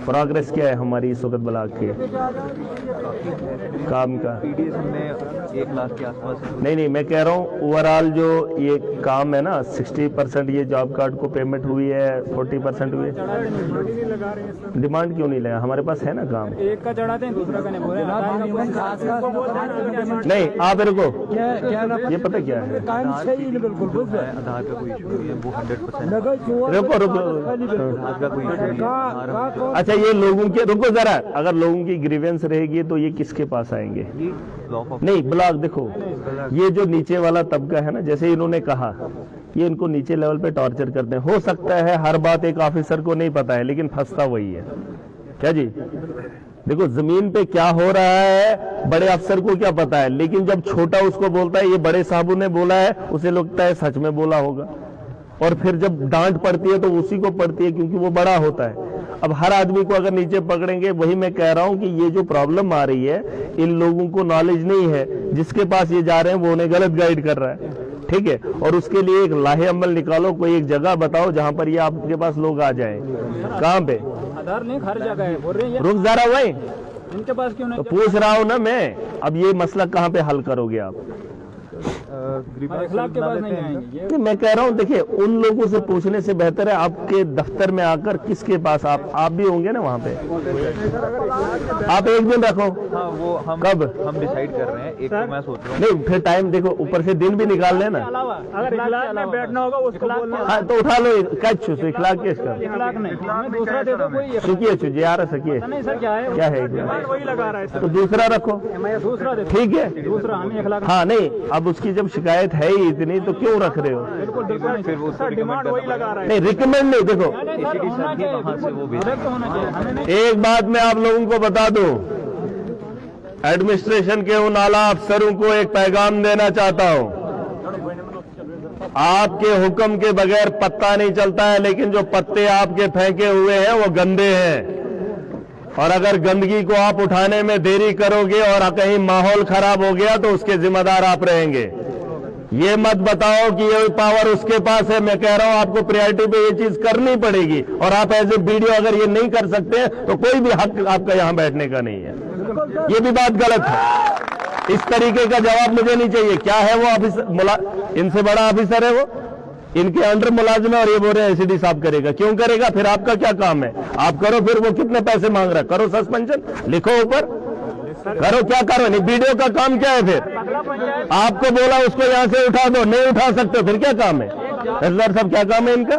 प्रोग्रेस क्या है हमारी इस वक्त ब्लॉक के काम का? में 1 लाख के आसपास। नहीं, मैं कह रहा हूँ ओवरऑल जो ये काम है ना, 60% ये जॉब कार्ड को पेमेंट हुई है, 40% हुई है। डिमांड क्यों नहीं लगा? हमारे पास है ना काम। एक का चढ़ाते हैं, दूसरा का नहीं बोल रहे। नहीं, आप रुको, ये पता क्या है, आधार का कोई इशू नहीं है, वो 100% रुको। अच्छा, ये लोगों के, रुको जरा, अगर लोगों की ग्रीवेंस रहेगी तो ये किसके पास आएंगे? नहीं, ब्लॉक देखो, ये जो नीचे वाला तबका है ना, जैसे इन्होंने कहा, ये इनको नीचे लेवल पे टॉर्चर करते हैं। हो सकता है हर बात एक ऑफिसर को नहीं पता है, लेकिन फंसता वही है। क्या जी, देखो जमीन पे क्या हो रहा है बड़े अफसर को क्या पता है, लेकिन जब छोटा उसको बोलता है ये बड़े साहब ने बोला है, उसे लगता है सच में बोला होगा। और फिर जब डांट पड़ती है तो उसी को पड़ती है, क्योंकि वो बड़ा होता है। अब हर आदमी को अगर नीचे पकड़ेंगे, वही मैं कह रहा हूं कि ये जो प्रॉब्लम आ रही है, इन लोगों को नॉलेज नहीं है, जिसके पास ये जा रहे हैं वो उन्हें गलत गाइड कर रहा है। ठीक है, और उसके लिए एक लाहे अमल निकालो, कोई एक जगह बताओ जहां पर ये आपके पास लोग आ जाएं। कहां पे? आधार नहीं, हर जगह है, बोल रहे हैं। रुक जरा, वही इनके पास क्यों नहीं? तो पूछ रहा हूं ना मैं। अब ये मसला कहां पे हल करोगे आप? के पास नहीं आएंगे। मैं कह रहा हूं, देखिए उन लोगों से पूछने से बेहतर है आपके दफ्तर में आकर, किसके पास आप भी होंगे ना वहां पे। आप एक दिन रखो। हाँ, वो हम कब हम डिसाइड कर रहे हैं। एक तो मैं सोच रहा हूँ, नहीं, फिर टाइम देखो, ऊपर से दिन भी निकाल लेना। अगर इखलाक में बैठना होगा उसको बोलना। हाँ, तो उठा लो, कच इखलाक केस कर। इखलाक नहीं, दूसरा दे दो कोई। सुखिए यार, सकिए। नहीं सर, क्या है क्या वही लगा रहा है। तो दूसरा रखो, दूसरा दे, ठीक है, दूसरा हमें इखलाक। हाँ नहीं, अब उसकी जब जब शिकायत है ही इतनी तो क्यों रख रहे हो? सर डिमांड वही लगा रहा है। नहीं, रिकमेंड नहीं। देखो, एक बात मैं आप लोगों को बता दूं, एडमिनिस्ट्रेशन के उन आला अफसरों को एक पैगाम देना चाहता हूं। आपके हुक्म के बगैर पत्ता नहीं चलता है, लेकिन जो पत्ते आपके फेंके हुए हैं वो गंदे हैं, और अगर गंदगी को आप उठाने में देरी करोगे और कहीं माहौल खराब हो गया तो उसके जिम्मेदार आप रहेंगे। ये मत बताओ कि ये पावर उसके पास है। मैं कह रहा हूं आपको प्रायोरिटी पे ये चीज करनी पड़ेगी, और आप एज ए वीडियो अगर ये नहीं कर सकते तो कोई भी हक आपका यहां बैठने का नहीं है। ये भी बात गलत है। इस तरीके का जवाब मुझे नहीं चाहिए। क्या है वो ऑफिसर, इनसे बड़ा ऑफिसर है वो, इनके अंडर मुलाजिम है, और ये बोल रहे हैं एसीडी साहब करेगा। क्यों करेगा? फिर आपका क्या काम है? आप करो। फिर वो कितने पैसे मांग रहा है? करो सस्पेंशन, लिखो ऊपर, करो। क्या करो? नहीं, वीडियो का काम क्या है? फिर आपको बोला उसको यहां से उठा दो, नहीं उठा सकते, फिर क्या काम है? तहसीलदार साहब क्या काम है इनका?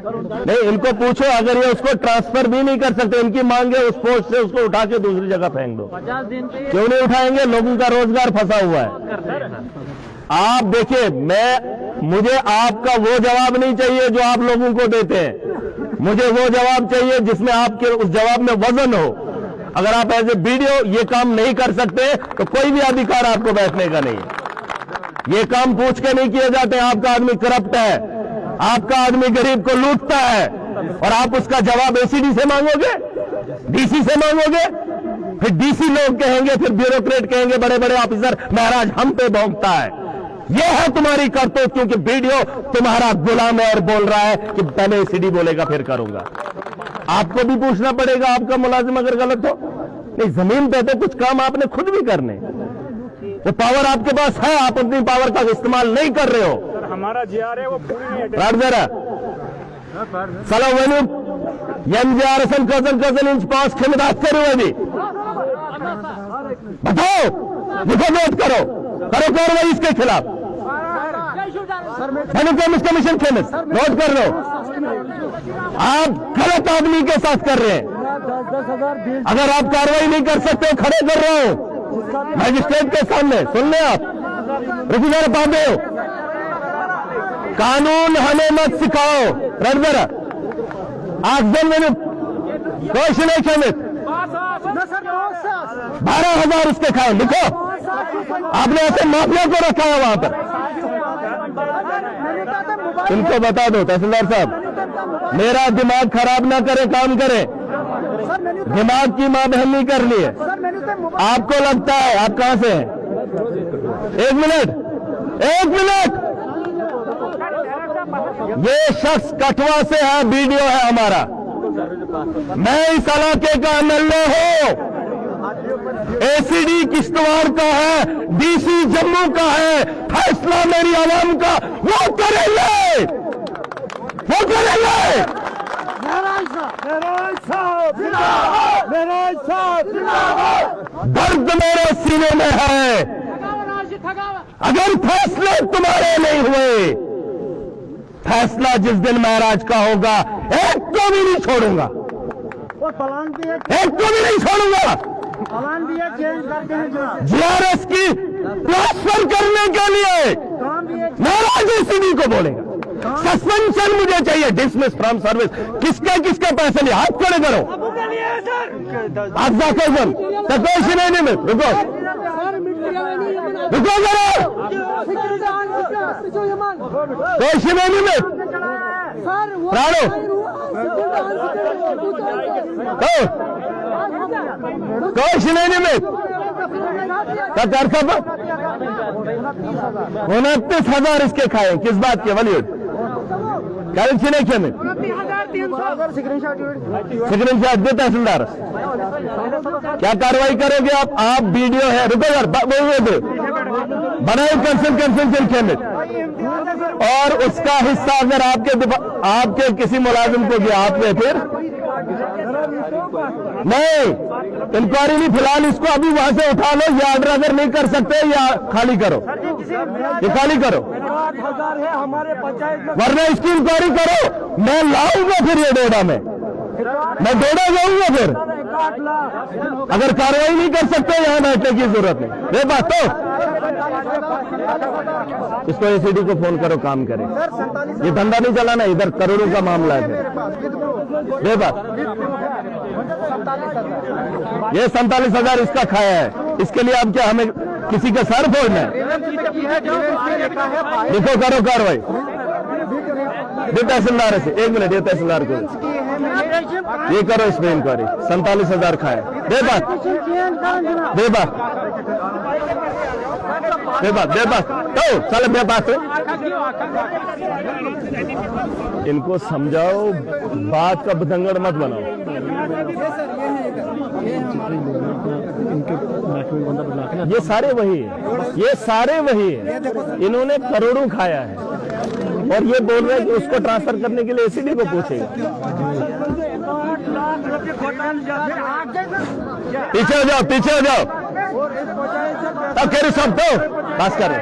नहीं, इनको पूछो, अगर ये उसको ट्रांसफर भी नहीं कर सकते, इनकी मांग है उस पोस्ट से उसको उठा के दूसरी जगह फेंक दो। क्यों नहीं उठाएंगे? लोगों का रोजगार फंसा हुआ है। आप देखिए, मुझे आपका वो जवाब नहीं चाहिए जो आप लोगों को देते हैं। मुझे वो जवाब चाहिए जिसमें आपके उस जवाब में वजन हो। अगर आप एज ए वीडियो ये काम नहीं कर सकते तो कोई भी अधिकार आपको बैठने का नहीं है। ये काम पूछ के नहीं किए जाते। आपका आदमी करप्ट है, आपका आदमी गरीब को लूटता है, और आप उसका जवाब एसीडी से मांगोगे, डीसी से मांगोगे, फिर डीसी लोग कहेंगे, फिर ब्यूरोक्रेट कहेंगे, बड़े बड़े ऑफिसर, महाराज हम पे भौंकता है। यह है तुम्हारी करतूत, क्योंकि वीडियो तुम्हारा गुलाम है और बोल रहा है कि पहले एसीडी बोलेगा फिर करूंगा। आपको भी पूछना पड़ेगा, आपका मुलाजिम अगर गलत हो। नहीं, जमीन पे तो कुछ काम आपने खुद भी करने। वो पावर आपके पास है, आप अपनी पावर का इस्तेमाल नहीं कर रहे हो। सर हमारा जीआर है वो पूरी नहीं है। जरा सलाम एमजीआरएसएन कजन इंच पास खिमदास करो बताओ, लिखो, नोट करो कार्रवाई इसके खिलाफ। कमीशन फेमस नोट कर लो। आप गलत आदमी के साथ कर रहे हैं। अगर आप कार्रवाई नहीं कर सकते, खड़े कर रहे हो मजिस्ट्रेट के सामने। सुन ले आप, रुकिए पांडे, कानून हमें मत सिखाओ। रजरा आखिर मैंने क्वेश्चन है खेमित 12,000 उसके खाए। लिखो, आपने ऐसे माफिया को रखा है वहां पर। इनको बता दो तहसीलदार साहब, मेरा दिमाग खराब ना करे, काम करे। दिमाग की मां बहन नहीं कर ली है। आपको लगता है आप कहां से हैं? एक मिनट, ये शख्स कठुआ से है, वीडियो है हमारा। मैं इस इलाके का एमएलए हूं। एसीडी किश्तवाड़ का है, डीसी जम्मू का है। फैसला मेरी आवाम का, वो करेंगे। दर्द मेरे सीने में है। अगर फैसले तुम्हारे नहीं हुए, फैसला जिस दिन महाराज का होगा, एक को भी नहीं छोड़ूंगा, एक को भी नहीं छोड़ूंगा। जीआरएस की ट्रांसफर करने के लिए महाराज एसीडी को बोलेगा। सस्पेंशन मुझे चाहिए, डिसमिस फ्रॉम सर्विस। किसके पैसे लिए? हाथ खड़े करो। आप जाकर कोई नहीं में रुको जरा, कोई नहीं में प्राणो कोई नहीं में 29,000 इसके खाए। किस बात के? वलीद कैलकुलेशन में स्क्रीनशॉट दे तहसीलदार। क्या कार्रवाई करोगे आप वीडियो है, रुको यार, बनाए कैंसिल खेमित, और उसका हिस्सा अगर आपके किसी मुलाजिम को गया आपने, फिर नहीं इंक्वायरी नहीं। फिलहाल इसको अभी वहां से उठा लो। ये ऑर्डर अगर नहीं कर सकते या खाली करो, ये खाली करो, वरना इसकी इंक्वायरी करो। मैं लाऊंगा फिर ये डोडा में, मैं डोडा जाऊंगा फिर। अगर कार्रवाई नहीं कर सकते, यहां बैठने की जरूरत नहीं। ये बात तो इसको एसीडी को फोन करो, काम करे। ये धंधा नहीं चलाना, इधर करोड़ों का मामला है। बेबात ये 47,000 इसका खाया है, इसके लिए अब क्या हमें किसी का सर फोड़ना है? देखो, करो कार्रवाई। ये तहसीलदार से 1 मिनट, ये तहसीलदार को ये करो इस पर इंक्वायरी। 47,000 खाया। बेबात बेबात बेबात बेबात तो चलो बेबात। इनको समझाओ, बात का बतंगड़ मत बनाओ। ये सारे वही है, ये सारे वही है। इन्होंने करोड़ों खाया है और ये बोल रहे हैं कि उसको ट्रांसफर करने के लिए एसीडी को पूछेगा। पीछे हो जाओ, पीछे हो जाओ। तब कह रहे सब तो पास कर रहे।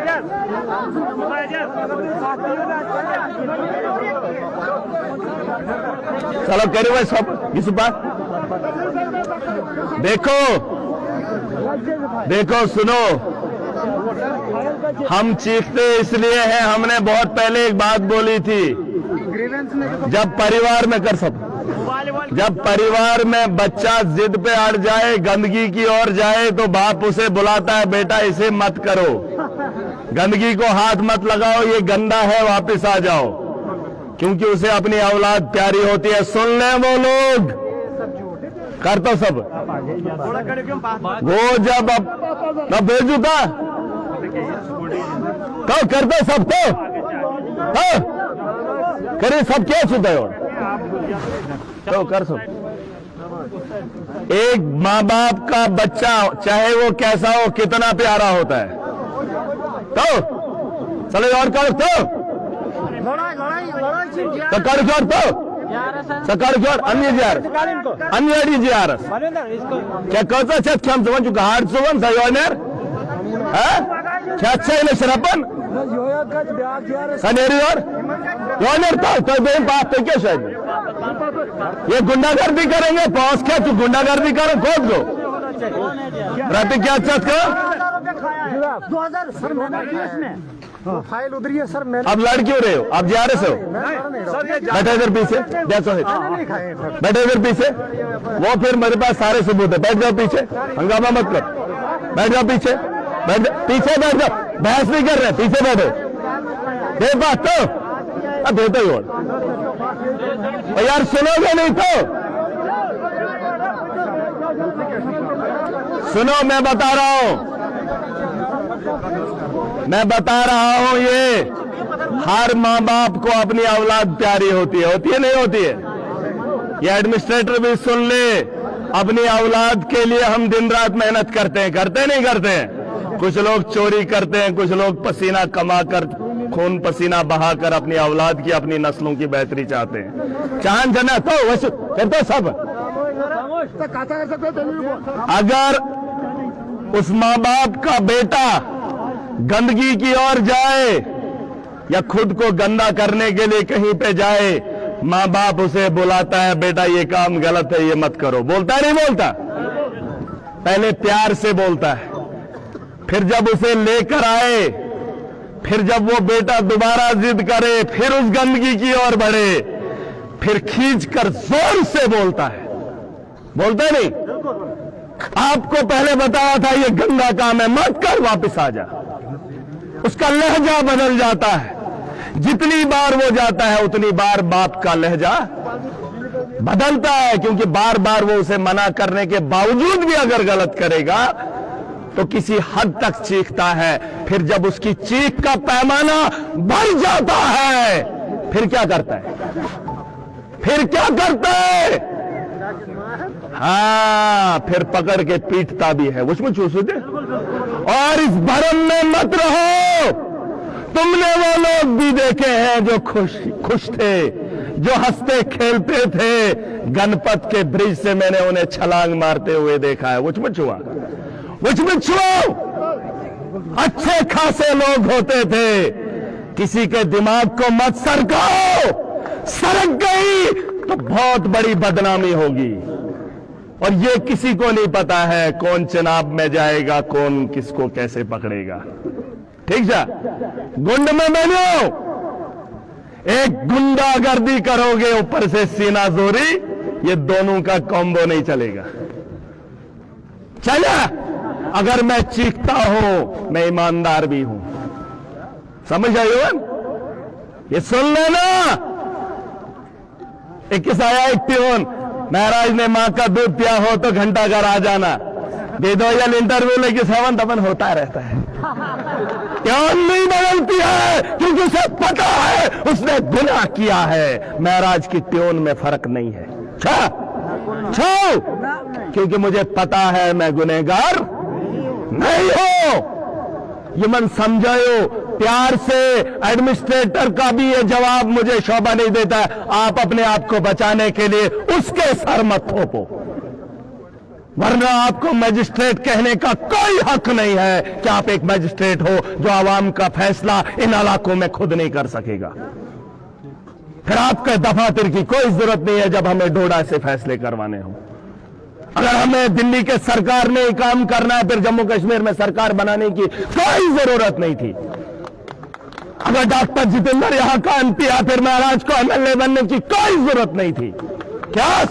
चलो कह रहे भाई सब इस बात। देखो देखो, सुनो, हम चीखते इसलिए हैं, हमने बहुत पहले एक बात बोली थी, जब परिवार में कर सब, जब परिवार में बच्चा जिद पे अड़ जाए, गंदगी की ओर जाए, तो बाप उसे बुलाता है, बेटा इसे मत करो, गंदगी को हाथ मत लगाओ, ये गंदा है, वापस आ जाओ, क्योंकि उसे अपनी औलाद प्यारी होती है। सुन ले वो लोग कर तो सब, वो जब अब भेजूता तो करते सब तो करे सब क्या छूता है तो कर सब। एक माँ बाप का बच्चा चाहे वो कैसा हो, कितना प्यारा होता है, तो चलो और कर तो कर छोड़ तो सकाळ छोड़ अन्य क्या कहता छत खेम वन चुका हार्ड सुवन सयोनेर क्या शरापन सनेरी और योनेर तो बेन बात तो क्या शायद ये गुंडागर्दी करेंगे, पहुंच क्या तू गुंडागर्दी करो, खोद दो रात क्या छत का 2000 में फाइल उधरी है सर। अब लड़ क्यों रहे हो? आप जा रहे हो? बैठे इधर पीछे, बैठे इधर पीछे, वो फिर मेरे पास सारे सबूत है। बैठ जाओ पीछे, हंगामा मत करो, बैठ जाओ पीछे, बैठ जाओ पीछे, बैठ जाओ, बहस नहीं कर रहे, पीछे बैठो। देख बात तो अब देते ही और यार सुनोगे नहीं तो सुनो, मैं बता रहा हूं, मैं बता रहा हूं, ये हर माँ बाप को अपनी औलाद प्यारी होती है नहीं होती है? ये एडमिनिस्ट्रेटर भी सुन ले, अपनी औलाद के लिए हम दिन रात मेहनत करते हैं, नहीं करते हैं? कुछ लोग चोरी करते हैं, कुछ लोग पसीना कमा कर, खून पसीना बहाकर अपनी औलाद की, अपनी नस्लों की बेहतरी चाहते हैं। चाहन जना तो वैसे करते सब। अगर उस माँ बाप का बेटा गंदगी की ओर जाए या खुद को गंदा करने के लिए कहीं पे जाए, माँ बाप उसे बुलाता है, बेटा ये काम गलत है, ये मत करो। बोलता है नहीं बोलता? पहले प्यार से बोलता है, फिर जब उसे लेकर आए, फिर जब वो बेटा दोबारा जिद करे, फिर उस गंदगी की ओर बढ़े, फिर खींचकर जोर से बोलता है। बोलता नहीं? आपको पहले बताया था ये गंदा काम है, मत कर, वापस आ जा। उसका लहजा बदल जाता है, जितनी बार वो जाता है उतनी बार बाप का लहजा बदलता है, क्योंकि बार बार वो उसे मना करने के बावजूद भी अगर गलत करेगा तो किसी हद तक चीखता है। फिर जब उसकी चीख का पैमाना बढ़ जाता है, फिर क्या करता है? हाँ, फिर पकड़ के पीटता भी है। उसमें चूसते और इस भरम में मत रहो। तुमने वो लोग भी देखे हैं जो खुश थे, जो हंसते खेलते थे। गणपत के ब्रिज से मैंने उन्हें छलांग मारते हुए देखा है। उसमें छुआ अच्छे खासे लोग होते थे। किसी के दिमाग को मत सरकाओ, सरक गई तो बहुत बड़ी बदनामी होगी। और ये किसी को नहीं पता है कौन चुनाव में जाएगा, कौन किसको कैसे पकड़ेगा। ठीक है, गुंड में बनो, एक गुंडागर्दी करोगे ऊपर से सीना जोरी, ये दोनों का कॉम्बो नहीं चलेगा। चला, अगर मैं चीखता हूं मैं ईमानदार भी हूं, समझ आए हो? ये सुन लेना। एक किस्सा आया, एक ट्यून, महाराज ने मां का दूध पिया हो तो घंटा घर आ जाना, दे दो या इंटरव्यू लेके सेवन तपन होता रहता है। ट्यून नहीं बदलती है क्योंकि उसे पता है उसने गुनाह किया है। महाराज की ट्यून में फर्क नहीं है। छो, क्योंकि मुझे पता है मैं गुनहगार नहीं हो। ये मन समझाओ, प्यार से एडमिनिस्ट्रेटर का भी ये जवाब मुझे शोभा नहीं देता है। आप अपने आप को बचाने के लिए उसके सर मत थोपो, वरना आपको मजिस्ट्रेट कहने का कोई हक नहीं है कि आप एक मजिस्ट्रेट हो जो आवाम का फैसला इन इलाकों में खुद नहीं कर सकेगा। फिर आपके दफातर की कोई जरूरत नहीं है जब हमें डोडा से फैसले करवाने हो। अगर हमें दिल्ली के सरकार ने काम करना है, फिर जम्मू कश्मीर में सरकार बनाने की कोई जरूरत नहीं थी। अगर डॉक्टर जितेंद्र यहां का एमपी है, फिर महाराज को एमएलए बनने की कोई जरूरत नहीं थी। क्या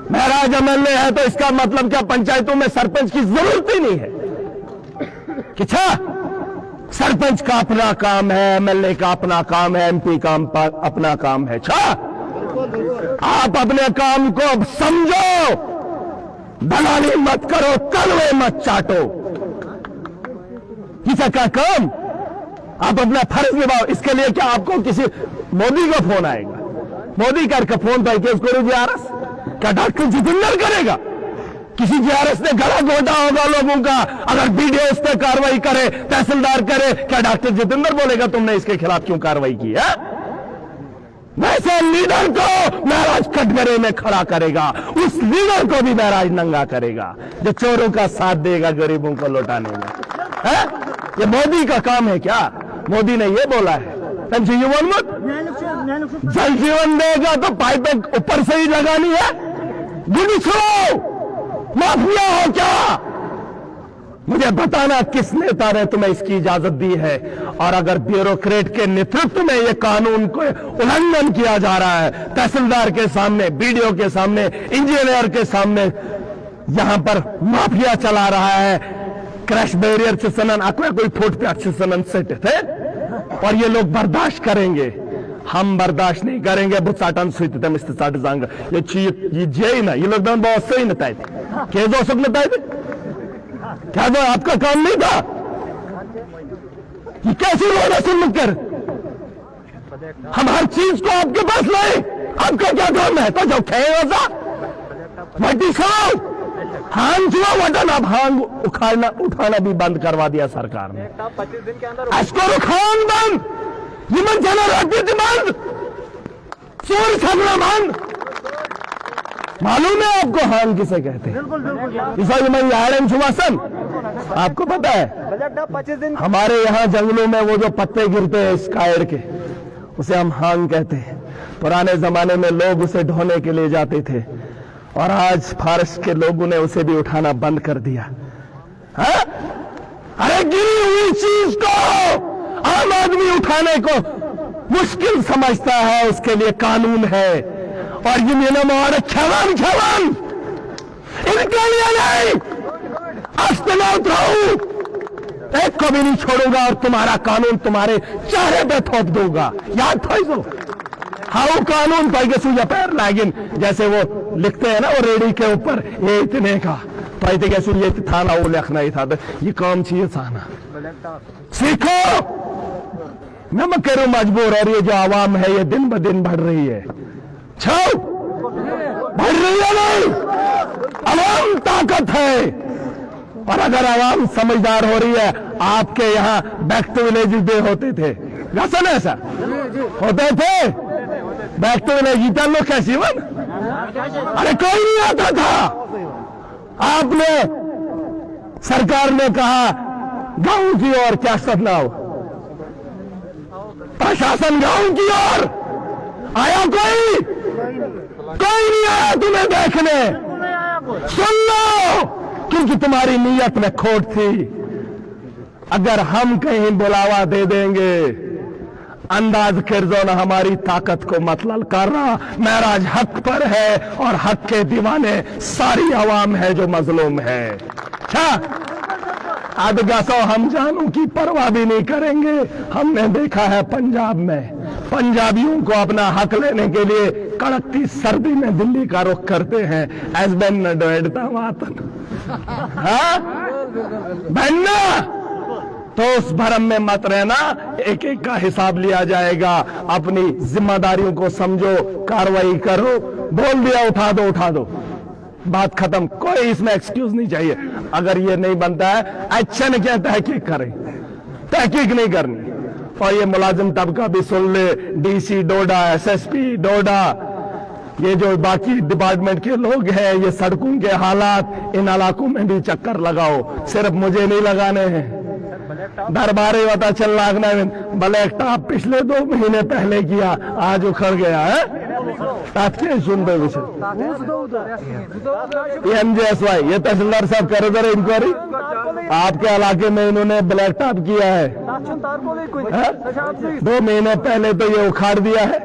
महाराज एमएलए है तो इसका मतलब क्या पंचायतों में सरपंच की जरूरत ही नहीं है? क्या सरपंच का अपना काम है, एमएलए का अपना काम है, एमपी का अपना काम है। आप अपने काम को समझो, दलाली मत करो, कलवे मत चाटो। किसी का काम आप अपना फर्ज निभाओ। इसके लिए क्या आपको किसी मोदी का फोन आएगा? मोदी करके फोन पर केस करो जीआरएस, क्या डॉक्टर जितेंद्र करेगा? किसी जीआरएस ने गला घोटा होगा लोगों का, अगर बीडीओ इस पर कार्रवाई करे, तहसीलदार करे, क्या डॉक्टर जितेंद्र बोलेगा तुमने इसके खिलाफ क्यों कार्रवाई की है? वैसे लीडर को महाराज कटघरे में खड़ा करेगा, उस लीडर को भी महाराज नंगा करेगा जो चोरों का साथ देगा गरीबों को लौटाने में। है ये मोदी का काम है क्या? मोदी ने ये बोला है जीवन मत, जल जीवन देगा तो पाइप ऊपर से ही लगानी है। माफिया हो क्या? मुझे बताना किस नेता ने तुम्हें इसकी इजाजत दी है। और अगर ब्यूरोक्रेट के नेतृत्व में यह कानून को उल्लंघन किया जा रहा है, तहसीलदार के सामने, बीडीओ के सामने, इंजीनियर के सामने, यहां पर माफिया चला रहा है, क्रैश बैरियर चिसनन अक्वा कोई फुट पे चिसनन सेट थे, और ये लोग बर्दाश्त करेंगे? हम बर्दाश्त नहीं करेंगे। बुचाटन सुईते तम इस्तेसाट जांग ये जे ना ये लोग बहुत सही नताए थे, के दो सब नताए थे। क्या वो आपका काम नहीं था? कि कैसे लोग सुनकर हम हर चीज को आपके पास लाए? आपका क्या काम है? तो जो खेजा वटी खाओ, हांग जुआ वटन, अब हांग उठाना भी बंद करवा दिया सरकार ने। 25 दिन के अंदर अस्कर खान बंद, ये मन चला राजनीति बंद, चोर छगड़ा बंद। मालूम है आपको हांग किसे कहते हैं? इस मैं यारन सुवासन, आपको पता है 25 दिन हमारे यहाँ जंगलों में वो जो पत्ते गिरते हैं स्कायर के, उसे हम हांग कहते हैं। पुराने जमाने में लोग उसे ढोने के लिए जाते थे, और आज फारस के लोगों ने उसे भी उठाना बंद कर दिया। हा? अरे गिरी हुई चीज को आम आदमी उठाने को मुश्किल समझता है, उसके लिए कानून है। और ये मेरा मार छवान इनके लिए नहीं, अस्तना उठाऊ, एक को भी नहीं छोड़ूंगा और तुम्हारा कानून तुम्हारे चेहरे पे थोप दूंगा। याद था इसको? हाउ कानून पाएगा सुया पैर लागिन, जैसे वो लिखते हैं ना वो रेडी के ऊपर, ये इतने का पाइते कैसे ये था ना, वो लिखना ही था, ये काम चाहिए थाना। सीखो, मैं करूं मजबूर। और ये जो आवाम है ये दिन ब दिन बढ़ रही है, छो बढ़ रही है नहीं, आवाम ताकत है। और अगर आवाम समझदार हो रही है, आपके यहाँ बैक टू विलेज डे होते थे, ऐसा होते थे बैक टू विलेज, जीता लोग क्या जीवन? अरे कोई नहीं आता था। आपने सरकार ने कहा गांव की ओर क्या सदनाओ, प्रशासन गांव की ओर आया? कोई नहीं आया तुम्हें देखने। सुन लो, क्योंकि तुम्हारी नीयत में खोट थी। अगर हम कहीं बुलावा दे देंगे, अंदाज कर दो ना हमारी ताकत को मत ललकारना। महराज हक पर है और हक के दीवाने सारी आवाम है जो मजलूम है। अच्छा, अब गसो हम जानू की परवाह भी नहीं करेंगे। हमने देखा है पंजाब में पंजाबियों को अपना हक लेने के लिए कड़कती सर्दी में दिल्ली का रुख करते हैं। एस बेन डोएडता वातन बनना तो उस भरम में मत रहना, एक एक का हिसाब लिया जाएगा। अपनी जिम्मेदारियों को समझो, कार्रवाई करो। बोल दिया उठा दो, उठा दो, बात खत्म। कोई इसमें एक्सक्यूज नहीं चाहिए। अगर ये नहीं बनता है, अच्छा नहीं क्या तहकीक करें, तहकीक नहीं करनी। और ये मुलाजिम तबका भी सुन ले, डीसी डोडा, एसएसपी डोडा, ये जो बाकी डिपार्टमेंट के लोग हैं, ये सड़कों के हालात, इन इलाकों में भी चक्कर लगाओ। सिर्फ मुझे नहीं लगाने हैं, दरबारे पता चल लागना। ब्लैक टॉप पिछले 2 महीने पहले किया, आज उखड़ गया है। एमजेएसवाई, ये तहसीलदार साहब करे जरा इंक्वायरी। आपके इलाके में इन्होंने ब्लैक टॉप किया है, 2 महीने पहले तो ये उखाड़ दिया है।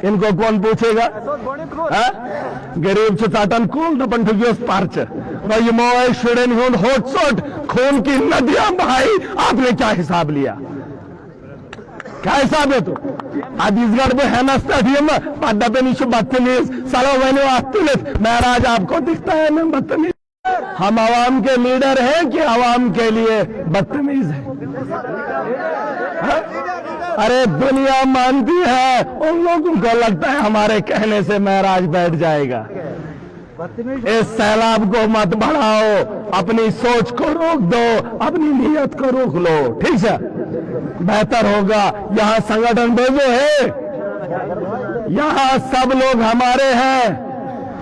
इनको कौन पूछेगा? गरीब चाटन कूल दपन ठुगियोस पार्च ये मोबाइल शुडन हुन होटसोट खून की नदियां बहाई। आपने क्या हिसाब लिया? क्या हिसाब है? तो छत्तीसगढ़ में है ना स्टेडियम पद्दा पे नीचे बदतमीज सालो मैंने वास्तुलित। महराज आपको दिखता है मैं बदतमीज? हम आवाम के लीडर हैं कि आवाम के लिए बदतमीज है? अरे दुनिया मानती है, उन लोगों को लगता है हमारे कहने से महराज बैठ जाएगा। इस सैलाब को मत बढ़ाओ, अपनी सोच को रोक दो, अपनी नीयत को रोक लो, ठीक है? बेहतर होगा। यहाँ संगठन भेजो है, यहाँ सब लोग हमारे हैं,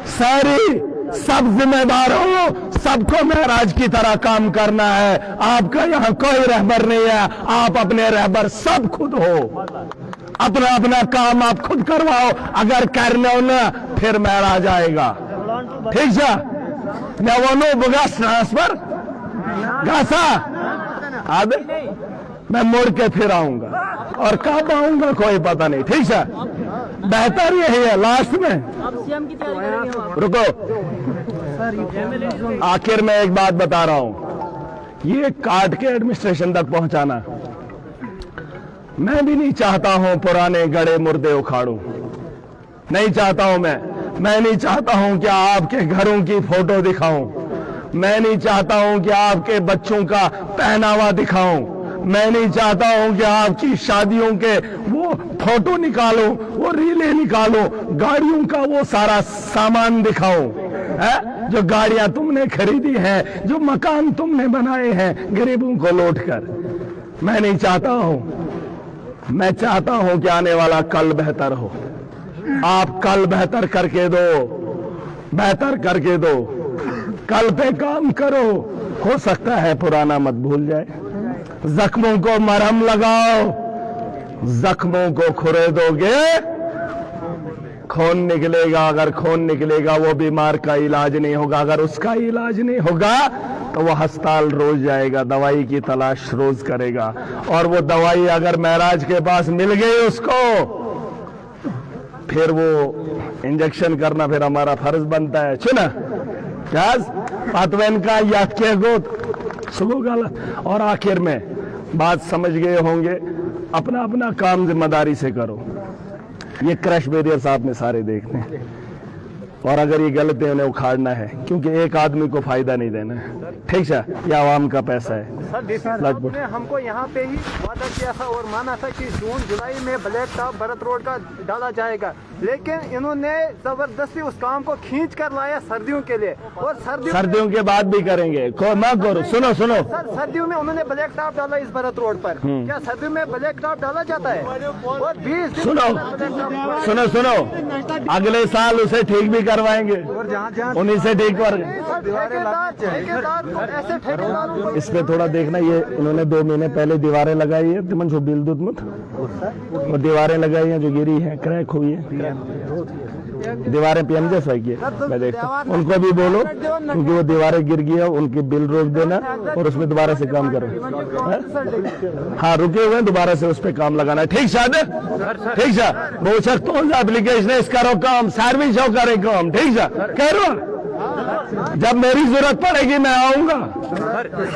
सारी सब जिम्मेदार हो, सबको महराज की तरह काम करना है। आपका यहाँ कोई रहबर नहीं है, आप अपने रहबर सब खुद हो। अपना अपना काम आप खुद करवाओ। अगर करने हो ना फिर महराज आएगा, ठीक है? नवनो बुगास ट्रांसफर घासा अब मैं मुड़ के फिर आऊंगा और कब आऊंगा कोई पता नहीं, ठीक है? बेहतर यही है। लास्ट में रुको, आखिर में एक बात बता रहा हूं, ये काट के एडमिनिस्ट्रेशन तक पहुंचाना। मैं भी नहीं चाहता हूं पुराने गड़े मुर्दे उखाड़ूं, नहीं चाहता हूं। मैं नहीं चाहता हूं कि आपके घरों की फोटो दिखाऊं, मैं नहीं चाहता हूं कि आपके बच्चों का पहनावा दिखाऊं, मैं नहीं चाहता हूं कि आपकी शादियों के वो फोटो निकालो, वो रीलें निकालो, गाड़ियों का वो सारा सामान दिखाऊं, है? जो गाड़ियां तुमने खरीदी हैं, जो मकान तुमने बनाए हैं गरीबों को लौट कर। मैं नहीं चाहता हूं। मैं चाहता हूं कि आने वाला कल बेहतर हो। आप कल बेहतर करके दो, बेहतर करके दो। कल पे काम करो। हो सकता है पुराना मत भूल जाए। जख्मों को मरहम लगाओ, जख्मों को खुरेदोगे खून निकलेगा। अगर खून निकलेगा वो बीमार का इलाज नहीं होगा। अगर उसका इलाज नहीं होगा तो वो अस्पताल रोज जाएगा, दवाई की तलाश रोज करेगा। और वो दवाई अगर महराज के पास मिल गई उसको, फिर वो इंजेक्शन करना फिर हमारा फर्ज बनता है। चुना क्या पातवेन का याद के गोद स्लो गलत। और आखिर में बात समझ गए होंगे, अपना अपना काम जिम्मेदारी से करो। ये क्रैश बैरियर साहब ने सारे देखने हैं, और अगर ये गलत है उन्हें उखाड़ना है, क्योंकि एक आदमी को फायदा नहीं देना है, ठीक है? ये आवाम का पैसा है। सर डीसी साहब ने हमको यहाँ पे ही वादा किया था और माना था कि जून जुलाई में ब्लैक टॉप भरत रोड का डाला जाएगा, लेकिन इन्होंने जबरदस्ती उस काम को खींच कर लाया सर्दियों के लिए। और सर्दियों के बाद भी करेंगे, ना करो। सुनो सर, सर्दियों में उन्होंने ब्लैक टॉप डाला इस भरत रोड पर। क्या सर्दियों में ब्लैक टॉप डाला जाता है? और 20 दिन सुनो, अगले साल उसे ठीक भी करवाएंगे, उन्हीं से ठीक कर। इस पे थोड़ा देखना, ये इन्होंने 2 महीने पहले दीवारें लगाई है, तिमन जो बिल दूत मत वो दीवारें लगाई हैं जो गिरी हैं, क्रैक हुई है। दीवारें PMJSY की है। मैं देखता हूँ, उनको भी बोलो क्योंकि वो दीवारें गिर गई है, उनकी बिल रोक देना और उसमें दोबारा से काम करो। हाँ रुके हुए हैं, दोबारा से उस पर काम लगाना है। ठीक सर, ठीक सर, वो सर तो एप्लीकेशन इस करो काम, सर्विस हो करे काम। ठीक सर, करो, जब मेरी जरूरत पड़ेगी मैं आऊंगा।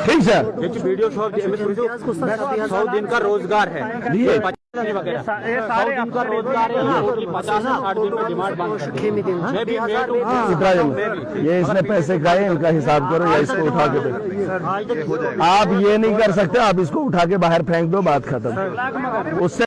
ठीक सर, वीडियो शॉप 100 दिन का रोजगार है, ये 100 दिन का रोजगार है, 50-60 दिन की डिमांड ये इसने पैसे खाए, इनका हिसाब करो या इसको उठा के दो। आप ये नहीं कर सकते, आप इसको उठा के बाहर फेंक दो, बात खत्म। उससे